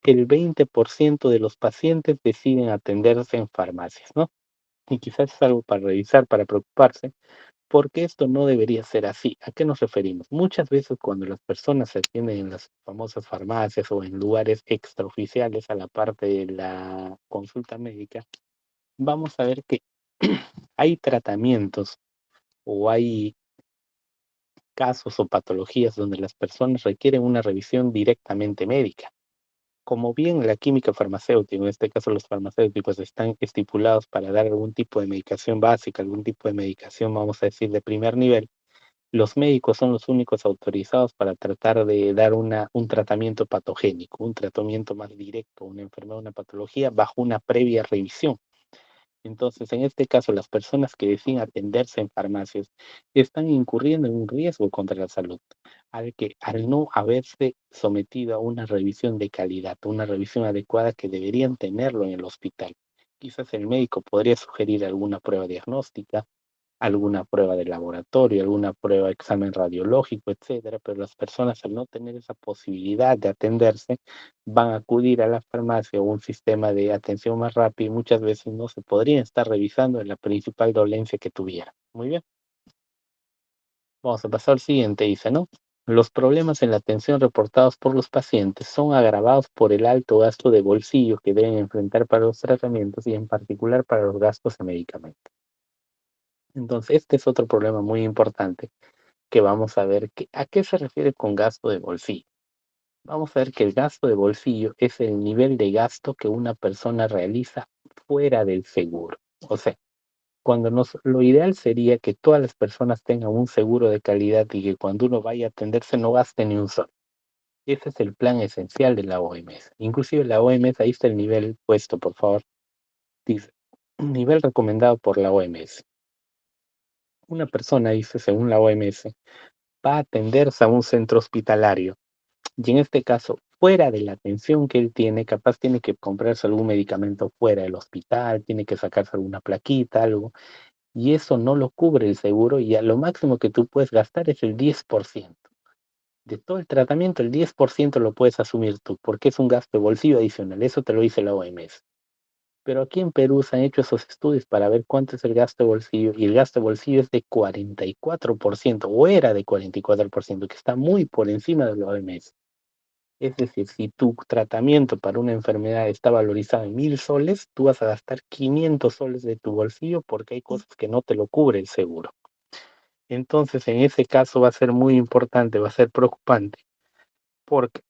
el 20% de los pacientes deciden atenderse en farmacias, ¿no? Y quizás es algo para revisar, para preocuparse, porque esto no debería ser así. ¿A qué nos referimos? Muchas veces cuando las personas se atienden en las famosas farmacias o en lugares extraoficiales a la parte de la consulta médica, vamos a ver que hay tratamientos o hay casos o patologías donde las personas requieren una revisión directamente médica. Como bien la química farmacéutica, en este caso los farmacéuticos, están estipulados para dar algún tipo de medicación básica, algún tipo de medicación, vamos a decir, de primer nivel, los médicos son los únicos autorizados para tratar de dar un tratamiento patogénico, un tratamiento más directo, una enfermedad, una patología, bajo una previa revisión. Entonces, en este caso, las personas que deciden atenderse en farmacias están incurriendo en un riesgo contra la salud, al no haberse sometido a una revisión de calidad, una revisión adecuada que deberían tenerlo en el hospital. Quizás el médico podría sugerir alguna prueba diagnóstica, alguna prueba de laboratorio, alguna prueba, examen radiológico, etcétera, pero las personas al no tener esa posibilidad de atenderse, van a acudir a la farmacia o un sistema de atención más rápido y muchas veces no se podrían estar revisando en la principal dolencia que tuviera. Muy bien, vamos a pasar al siguiente, dice, ¿no? Los problemas en la atención reportados por los pacientes son agravados por el alto gasto de bolsillo que deben enfrentar para los tratamientos y en particular para los gastos en medicamentos. Entonces, este es otro problema muy importante que vamos a ver a qué se refiere con gasto de bolsillo. Vamos a ver que el gasto de bolsillo es el nivel de gasto que una persona realiza fuera del seguro. O sea, lo ideal sería que todas las personas tengan un seguro de calidad y que cuando uno vaya a atenderse no gaste ni un sol. Ese es el plan esencial de la OMS. Inclusive la OMS, ahí está el nivel puesto, por favor. Dice, nivel recomendado por la OMS. Una persona, dice, según la OMS, va a atenderse a un centro hospitalario y en este caso, fuera de la atención que él tiene, capaz tiene que comprarse algún medicamento fuera del hospital, tiene que sacarse alguna plaquita, algo, y eso no lo cubre el seguro y a lo máximo que tú puedes gastar es el 10%. De todo el tratamiento, el 10% lo puedes asumir tú, porque es un gasto de bolsillo adicional, eso te lo dice la OMS. Pero aquí en Perú se han hecho esos estudios para ver cuánto es el gasto de bolsillo y el gasto de bolsillo es de 44% o era de 44%, que está muy por encima de la OMS. Es decir, si tu tratamiento para una enfermedad está valorizado en 1.000 soles, tú vas a gastar 500 soles de tu bolsillo porque hay cosas que no te lo cubre el seguro. Entonces, en ese caso va a ser muy importante, va a ser preocupante, porque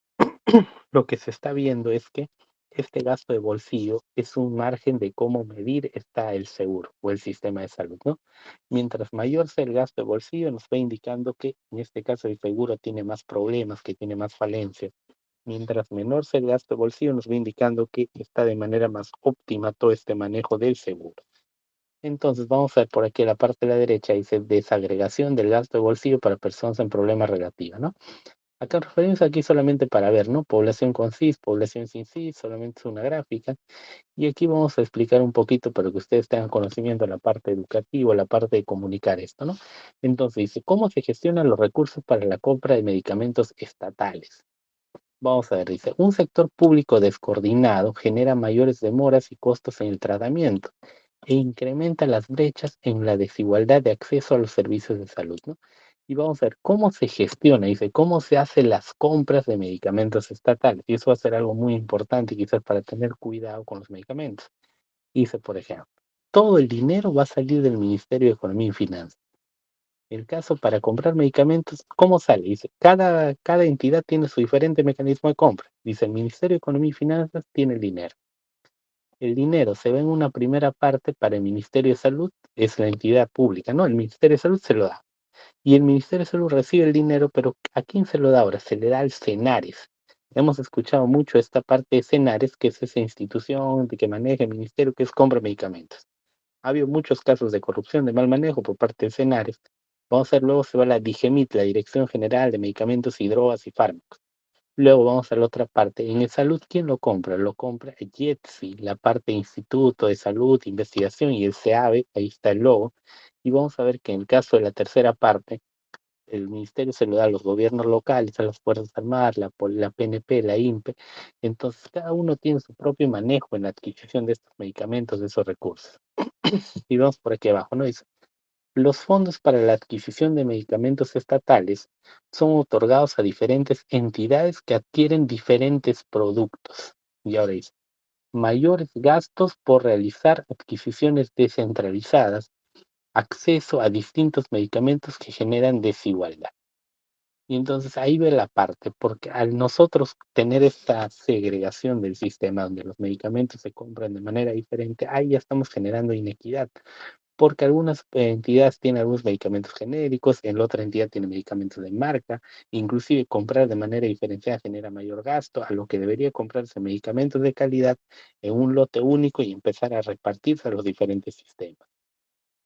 lo que se está viendo es que este gasto de bolsillo es un margen de cómo medir está el seguro o el sistema de salud, ¿no? Mientras mayor sea el gasto de bolsillo, nos va indicando que en este caso el seguro tiene más problemas, que tiene más falencias. Mientras menor sea el gasto de bolsillo, nos va indicando que está de manera más óptima todo este manejo del seguro. Entonces, vamos a ver por aquí la parte de la derecha, dice desagregación del gasto de bolsillo para personas en problemas relativos, ¿no? Acá referimos aquí solamente para ver, ¿no? Población con CIS, población sin CIS, solamente es una gráfica. Y aquí vamos a explicar un poquito para que ustedes tengan conocimiento en la parte educativa, la parte de comunicar esto, ¿no? Entonces dice, ¿cómo se gestionan los recursos para la compra de medicamentos estatales? Vamos a ver, dice, un sector público descoordinado genera mayores demoras y costos en el tratamiento e incrementa las brechas en la desigualdad de acceso a los servicios de salud, ¿no? Y vamos a ver cómo se gestiona, dice, cómo se hacen las compras de medicamentos estatales. Y eso va a ser algo muy importante quizás para tener cuidado con los medicamentos. Dice, por ejemplo, todo el dinero va a salir del Ministerio de Economía y Finanzas. El caso para comprar medicamentos, ¿cómo sale? Dice, cada entidad tiene su diferente mecanismo de compra. Dice, el Ministerio de Economía y Finanzas tiene el dinero. El dinero se ve en una primera parte para el Ministerio de Salud, es la entidad pública, ¿no? El Ministerio de Salud se lo da. Y el Ministerio de Salud recibe el dinero, pero ¿a quién se lo da ahora? Se le da al CENARES. Hemos escuchado mucho esta parte de CENARES, que es esa institución que maneja el ministerio, que es compra medicamentos. Ha habido muchos casos de corrupción, de mal manejo por parte de CENARES. Vamos a ver, luego se va a la DIGEMIT, la Dirección General de Medicamentos y Drogas y Fármacos. Luego vamos a la otra parte. En el salud, ¿quién lo compra? Lo compra IETSI, la parte de Instituto de Salud, Investigación y el CEAVE, ahí está el logo. Y vamos a ver que en el caso de la tercera parte, el ministerio se lo da a los gobiernos locales, a las Fuerzas Armadas, la PNP, la INPE. Entonces, cada uno tiene su propio manejo en la adquisición de estos medicamentos, de esos recursos. Y vamos por aquí abajo, ¿no? Dice, los fondos para la adquisición de medicamentos estatales son otorgados a diferentes entidades que adquieren diferentes productos. Y ahora dice, mayores gastos por realizar adquisiciones descentralizadas, acceso a distintos medicamentos que generan desigualdad. Y entonces ahí ve la parte, porque al nosotros tener esta segregación del sistema donde los medicamentos se compran de manera diferente, ahí ya estamos generando inequidad, porque algunas entidades tienen algunos medicamentos genéricos, en la otra entidad tiene medicamentos de marca, inclusive comprar de manera diferenciada genera mayor gasto, a lo que debería comprarse medicamentos de calidad en un lote único y empezar a repartirse a los diferentes sistemas.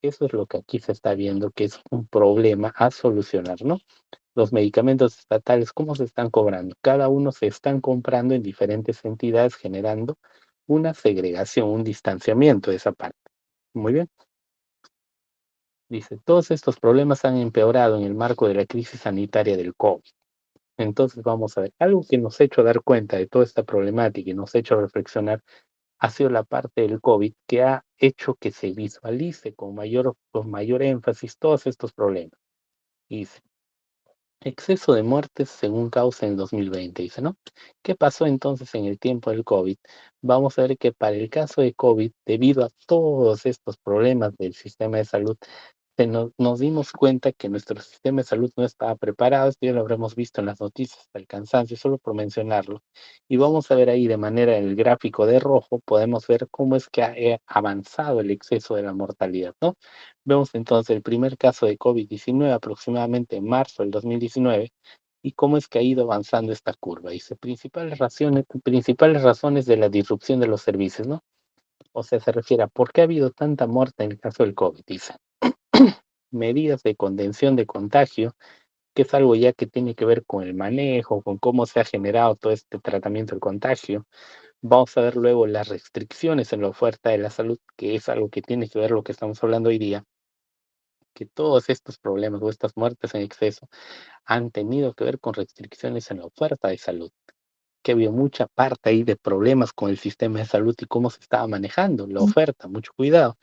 Eso es lo que aquí se está viendo que es un problema a solucionar, ¿no? Los medicamentos estatales, ¿cómo se están cobrando? Cada uno se están comprando en diferentes entidades, generando una segregación, un distanciamiento de esa parte. Muy bien. Dice, todos estos problemas han empeorado en el marco de la crisis sanitaria del COVID. Entonces vamos a ver, algo que nos ha hecho dar cuenta de toda esta problemática y nos ha hecho reflexionar ha sido la parte del COVID que ha hecho que se visualice con mayor énfasis todos estos problemas. Dice, exceso de muertes según causa en 2020, dice, ¿no? ¿Qué pasó entonces en el tiempo del COVID? Vamos a ver que para el caso de COVID, debido a todos estos problemas del sistema de salud, nos dimos cuenta que nuestro sistema de salud no estaba preparado, esto ya lo habremos visto en las noticias hasta el cansancio, solo por mencionarlo. Y vamos a ver ahí de manera en el gráfico de rojo, podemos ver cómo es que ha avanzado el exceso de la mortalidad, ¿no? Vemos entonces el primer caso de COVID-19 aproximadamente en marzo del 2019 y cómo es que ha ido avanzando esta curva. Dice, principales razones de la disrupción de los servicios, ¿no? O sea, se refiere a por qué ha habido tanta muerte en el caso del COVID, dice medidas de contención de contagio, que es algo ya que tiene que ver con el manejo, con cómo se ha generado todo este tratamiento del contagio. Vamos a ver luego las restricciones en la oferta de la salud, que es algo que tiene que ver lo que estamos hablando hoy día, que todos estos problemas o estas muertes en exceso han tenido que ver con restricciones en la oferta de salud, que había mucha parte ahí de problemas con el sistema de salud y cómo se estaba manejando la oferta, mucho cuidado.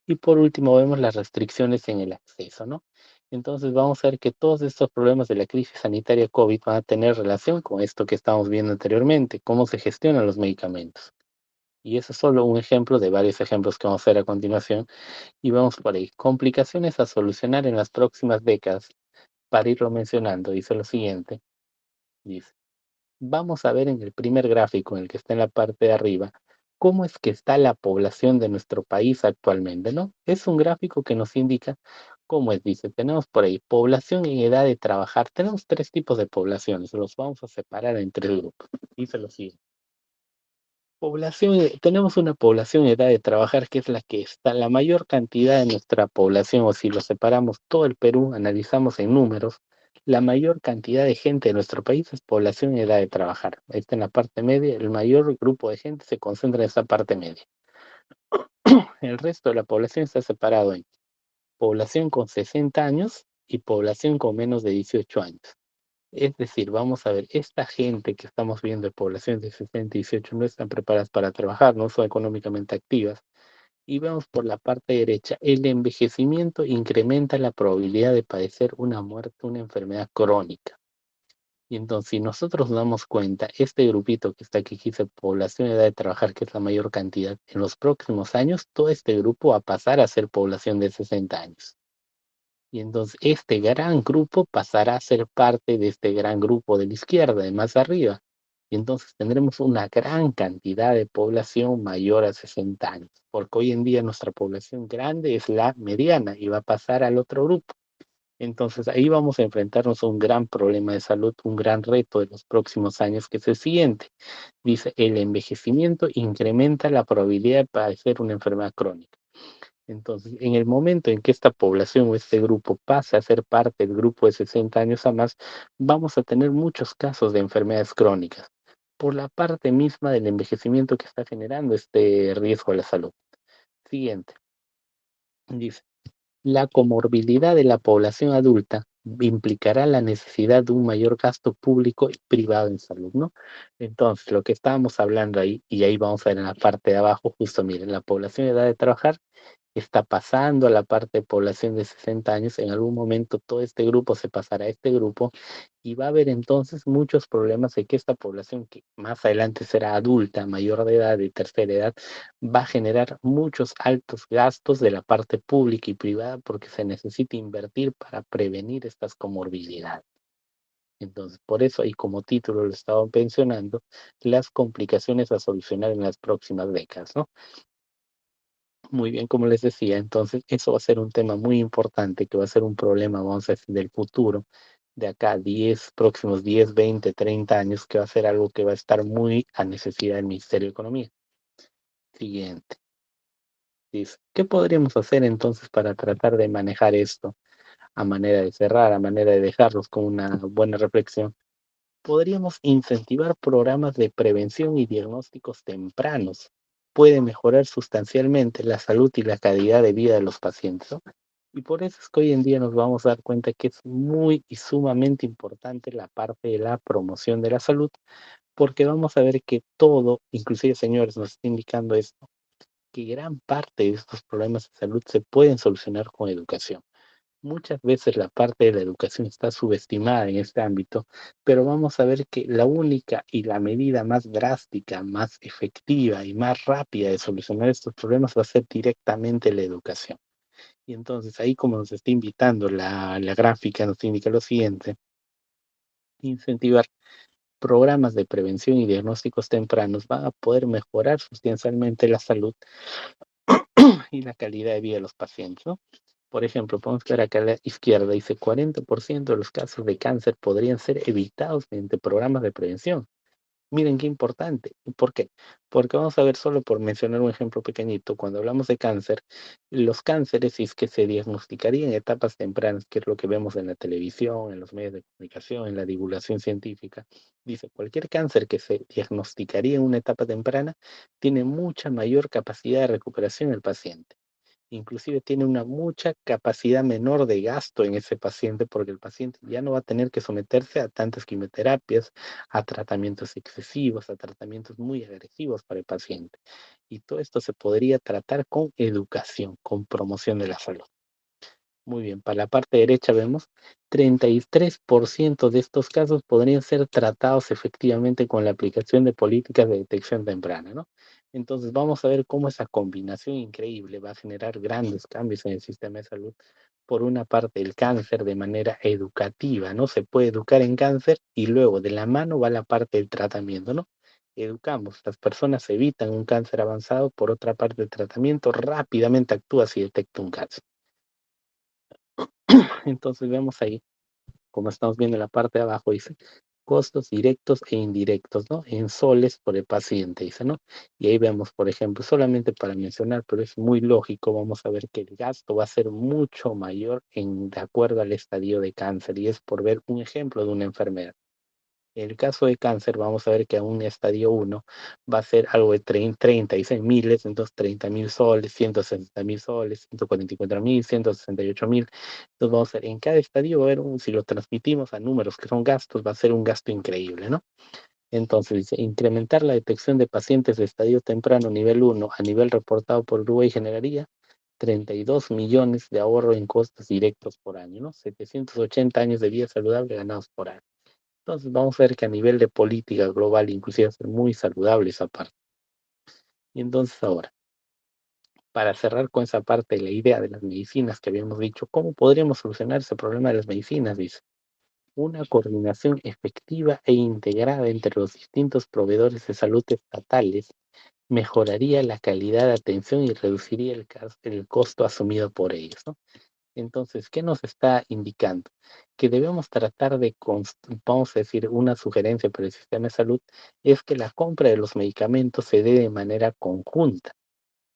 Y por último vemos las restricciones en el acceso, ¿no? Entonces vamos a ver que todos estos problemas de la crisis sanitaria COVID van a tener relación con esto que estamos viendo anteriormente, cómo se gestionan los medicamentos. Y eso es solo un ejemplo de varios ejemplos que vamos a ver a continuación. Y vamos por ahí. Complicaciones a solucionar en las próximas décadas. Para irlo mencionando, dice lo siguiente. Dice, vamos a ver en el primer gráfico, en el que está en la parte de arriba, cómo es que está la población de nuestro país actualmente, ¿no? Es un gráfico que nos indica cómo es, dice, tenemos por ahí población en edad de trabajar, tenemos tres tipos de poblaciones, los vamos a separar en tres grupos. Dice lo siguiente. Tenemos una población en edad de trabajar que es la que está, la mayor cantidad de nuestra población, o si lo separamos todo el Perú, analizamos en números, la mayor cantidad de gente de nuestro país es población en edad de trabajar. Ahí está en la parte media, el mayor grupo de gente se concentra en esa parte media. El resto de la población está separado en población con 60 años y población con menos de 18 años. Es decir, vamos a ver, esta gente que estamos viendo de población de 60 y 18 no están preparadas para trabajar, no son económicamente activas. Y vemos por la parte derecha, el envejecimiento incrementa la probabilidad de padecer una muerte, una enfermedad crónica. Y entonces, si nosotros nos damos cuenta, este grupito que está aquí, que dice población de edad de trabajar, que es la mayor cantidad, en los próximos años, todo este grupo va a pasar a ser población de 60 años. Y entonces este gran grupo pasará a ser parte de este gran grupo de la izquierda, de más arriba. Y entonces tendremos una gran cantidad de población mayor a 60 años, porque hoy en día nuestra población grande es la mediana y va a pasar al otro grupo. Entonces ahí vamos a enfrentarnos a un gran problema de salud, un gran reto de los próximos años, que es el siguiente. Dice, el envejecimiento incrementa la probabilidad de padecer una enfermedad crónica. Entonces, en el momento en que esta población o este grupo pase a ser parte del grupo de 60 años a más, vamos a tener muchos casos de enfermedades crónicas por la parte misma del envejecimiento que está generando este riesgo a la salud. Siguiente, dice, la comorbilidad de la población adulta implicará la necesidad de un mayor gasto público y privado en salud, ¿no? Entonces, lo que estábamos hablando ahí, y ahí vamos a ver en la parte de abajo, justo miren, la población de edad de trabajar está pasando a la parte de población de 60 años, en algún momento todo este grupo se pasará a este grupo y va a haber entonces muchos problemas de que esta población que más adelante será adulta, mayor de edad, de tercera edad, va a generar muchos altos gastos de la parte pública y privada porque se necesita invertir para prevenir estas comorbilidades. Entonces, por eso, y como título lo estaba mencionando, las complicaciones a solucionar en las próximas décadas, ¿no? Muy bien, como les decía, entonces eso va a ser un tema muy importante, que va a ser un problema, vamos a decir, del futuro, de acá a 10, próximos 10, 20, 30 años, que va a ser algo que va a estar muy a necesidad del Ministerio de Economía. Siguiente. Dice, ¿qué podríamos hacer entonces para tratar de manejar esto a manera de cerrar, a manera de dejarlos con una buena reflexión? Podríamos incentivar programas de prevención y diagnósticos tempranos. Puede mejorar sustancialmente la salud y la calidad de vida de los pacientes, ¿no? Y por eso es que hoy en día nos vamos a dar cuenta que es muy y sumamente importante la parte de la promoción de la salud, porque vamos a ver que todo, inclusive señores, nos está indicando esto, que gran parte de estos problemas de salud se pueden solucionar con educación. Muchas veces la parte de la educación está subestimada en este ámbito, pero vamos a ver que la única y la medida más drástica, más efectiva y más rápida de solucionar estos problemas va a ser directamente la educación. Y entonces ahí como nos está invitando la gráfica, nos indica lo siguiente: incentivar programas de prevención y diagnósticos tempranos van a poder mejorar sustancialmente la salud y la calidad de vida de los pacientes, ¿no? Por ejemplo, podemos ver acá a la izquierda, dice 40% de los casos de cáncer podrían ser evitados mediante programas de prevención. Miren qué importante. ¿Por qué? Porque vamos a ver, solo por mencionar un ejemplo pequeñito, cuando hablamos de cáncer, los cánceres, si es que se diagnosticarían en etapas tempranas, que es lo que vemos en la televisión, en los medios de comunicación, en la divulgación científica, dice, cualquier cáncer que se diagnosticaría en una etapa temprana tiene mucha mayor capacidad de recuperación el paciente. Inclusive tiene una mucha capacidad menor de gasto en ese paciente, porque el paciente ya no va a tener que someterse a tantas quimioterapias, a tratamientos excesivos, a tratamientos muy agresivos para el paciente. Y todo esto se podría tratar con educación, con promoción de la salud. Muy bien, para la parte derecha vemos 33% de estos casos podrían ser tratados efectivamente con la aplicación de políticas de detección temprana, ¿no? Entonces vamos a ver cómo esa combinación increíble va a generar grandes cambios en el sistema de salud. Por una parte, el cáncer de manera educativa, ¿no? Se puede educar en cáncer y luego de la mano va la parte del tratamiento, ¿no? Educamos, las personas evitan un cáncer avanzado, por otra parte el tratamiento rápidamente actúa si detecta un cáncer. Entonces vemos ahí, como estamos viendo en la parte de abajo, dice costos directos e indirectos, ¿no? En soles por el paciente, dice, ¿no? Y ahí vemos, por ejemplo, solamente para mencionar, pero es muy lógico, vamos a ver que el gasto va a ser mucho mayor de acuerdo al estadio de cáncer, y es por ver un ejemplo de una enfermedad. En el caso de cáncer, vamos a ver que a un estadio uno va a ser algo de 36 miles, entonces 30.000 soles, 160.000 soles, 144.000, 168.000. Entonces vamos a ver, en cada estadio va a haber si lo transmitimos a números que son gastos, va a ser un gasto increíble, ¿no? Entonces dice, incrementar la detección de pacientes de estadio temprano nivel uno a nivel reportado por Uruguay generaría 32 millones de ahorro en costos directos por año, ¿no? 780 años de vida saludable ganados por año. Entonces vamos a ver que a nivel de política global inclusive va a ser muy saludable esa parte. Y entonces ahora, para cerrar con esa parte de la idea de las medicinas que habíamos dicho, ¿cómo podríamos solucionar ese problema de las medicinas? Dice, una coordinación efectiva e integrada entre los distintos proveedores de salud estatales mejoraría la calidad de atención y reduciría el costo asumido por ellos, ¿no? Entonces, ¿qué nos está indicando? Que debemos tratar de, vamos a decir, una sugerencia para el sistema de salud es que la compra de los medicamentos se dé de manera conjunta.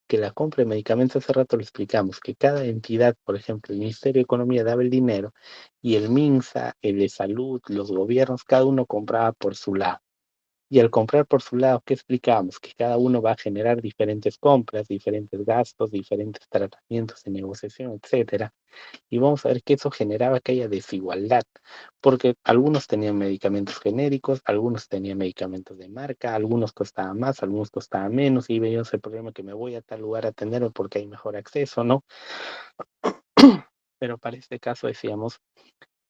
Que la compra de medicamentos, hace rato lo explicamos, que cada entidad, por ejemplo, el Ministerio de Economía daba el dinero y el MINSA, el de Salud, los gobiernos, cada uno compraba por su lado. Y al comprar por su lado, ¿qué explicamos? Que cada uno va a generar diferentes compras, diferentes gastos, diferentes tratamientos de negociación, etcétera, y vamos a ver que eso generaba que haya desigualdad, porque algunos tenían medicamentos genéricos, algunos tenían medicamentos de marca, algunos costaban más, algunos costaban menos, y veíamos el problema que me voy a tal lugar a atenderme porque hay mejor acceso, ¿no? Pero para este caso decíamos,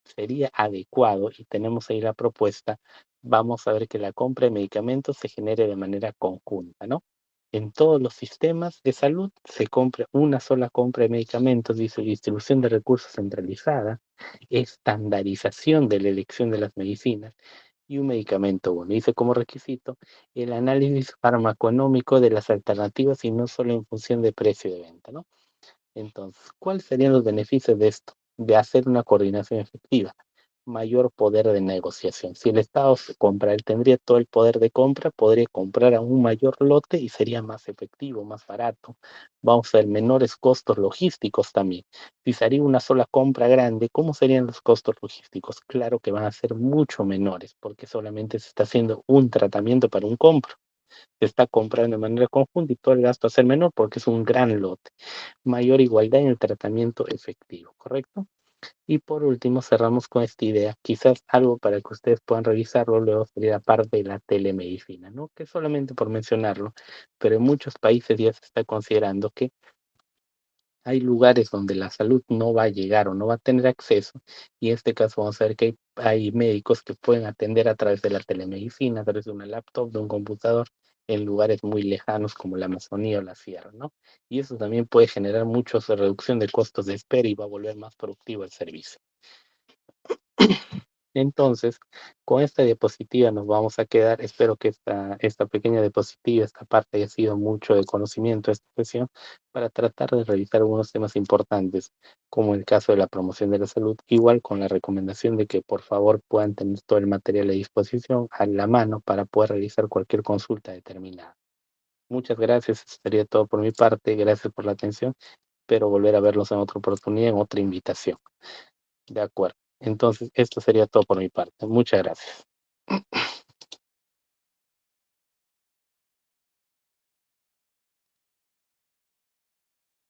sería adecuado, y tenemos ahí la propuesta, vamos a ver que la compra de medicamentos se genere de manera conjunta, ¿no? En todos los sistemas de salud se compra una sola compra de medicamentos, dice distribución de recursos centralizada, estandarización de la elección de las medicinas y un medicamento bueno. Dice como requisito el análisis farmaconómico de las alternativas y no solo en función de precio de venta, ¿no? Entonces, ¿cuáles serían los beneficios de esto? De hacer una coordinación efectiva, mayor poder de negociación. Si el Estado se compra, él tendría todo el poder de compra, podría comprar a un mayor lote y sería más efectivo, más barato. Vamos a ver menores costos logísticos también. Si se haría una sola compra grande, ¿cómo serían los costos logísticos? Claro que van a ser mucho menores, porque solamente se está haciendo un tratamiento para un compro. se está comprando de manera conjunta y todo el gasto a ser menor porque es un gran lote. Mayor igualdad en el tratamiento efectivo, ¿correcto? Y por último, cerramos con esta idea, quizás algo para que ustedes puedan revisarlo, luego sería la parte de la telemedicina, ¿no? Que solamente por mencionarlo, pero en muchos países ya se está considerando que hay lugares donde la salud no va a llegar o no va a tener acceso, y en este caso vamos a ver que hay médicos que pueden atender a través de la telemedicina, a través de una laptop, de un computador, en lugares muy lejanos como la Amazonía o la Sierra, ¿no? Y eso también puede generar mucha reducción de costos de espera y va a volver más productivo el servicio. Entonces, con esta diapositiva nos vamos a quedar. Espero que esta pequeña diapositiva, esta parte haya sido mucho de conocimiento de esta sesión para tratar de revisar algunos temas importantes, como el caso de la promoción de la salud, igual con la recomendación de que por favor puedan tener todo el material a disposición, a la mano, para poder realizar cualquier consulta determinada. Muchas gracias, eso sería todo por mi parte. Gracias por la atención. Espero volver a verlos en otra oportunidad, en otra invitación. De acuerdo. Entonces, esto sería todo por mi parte. Muchas gracias.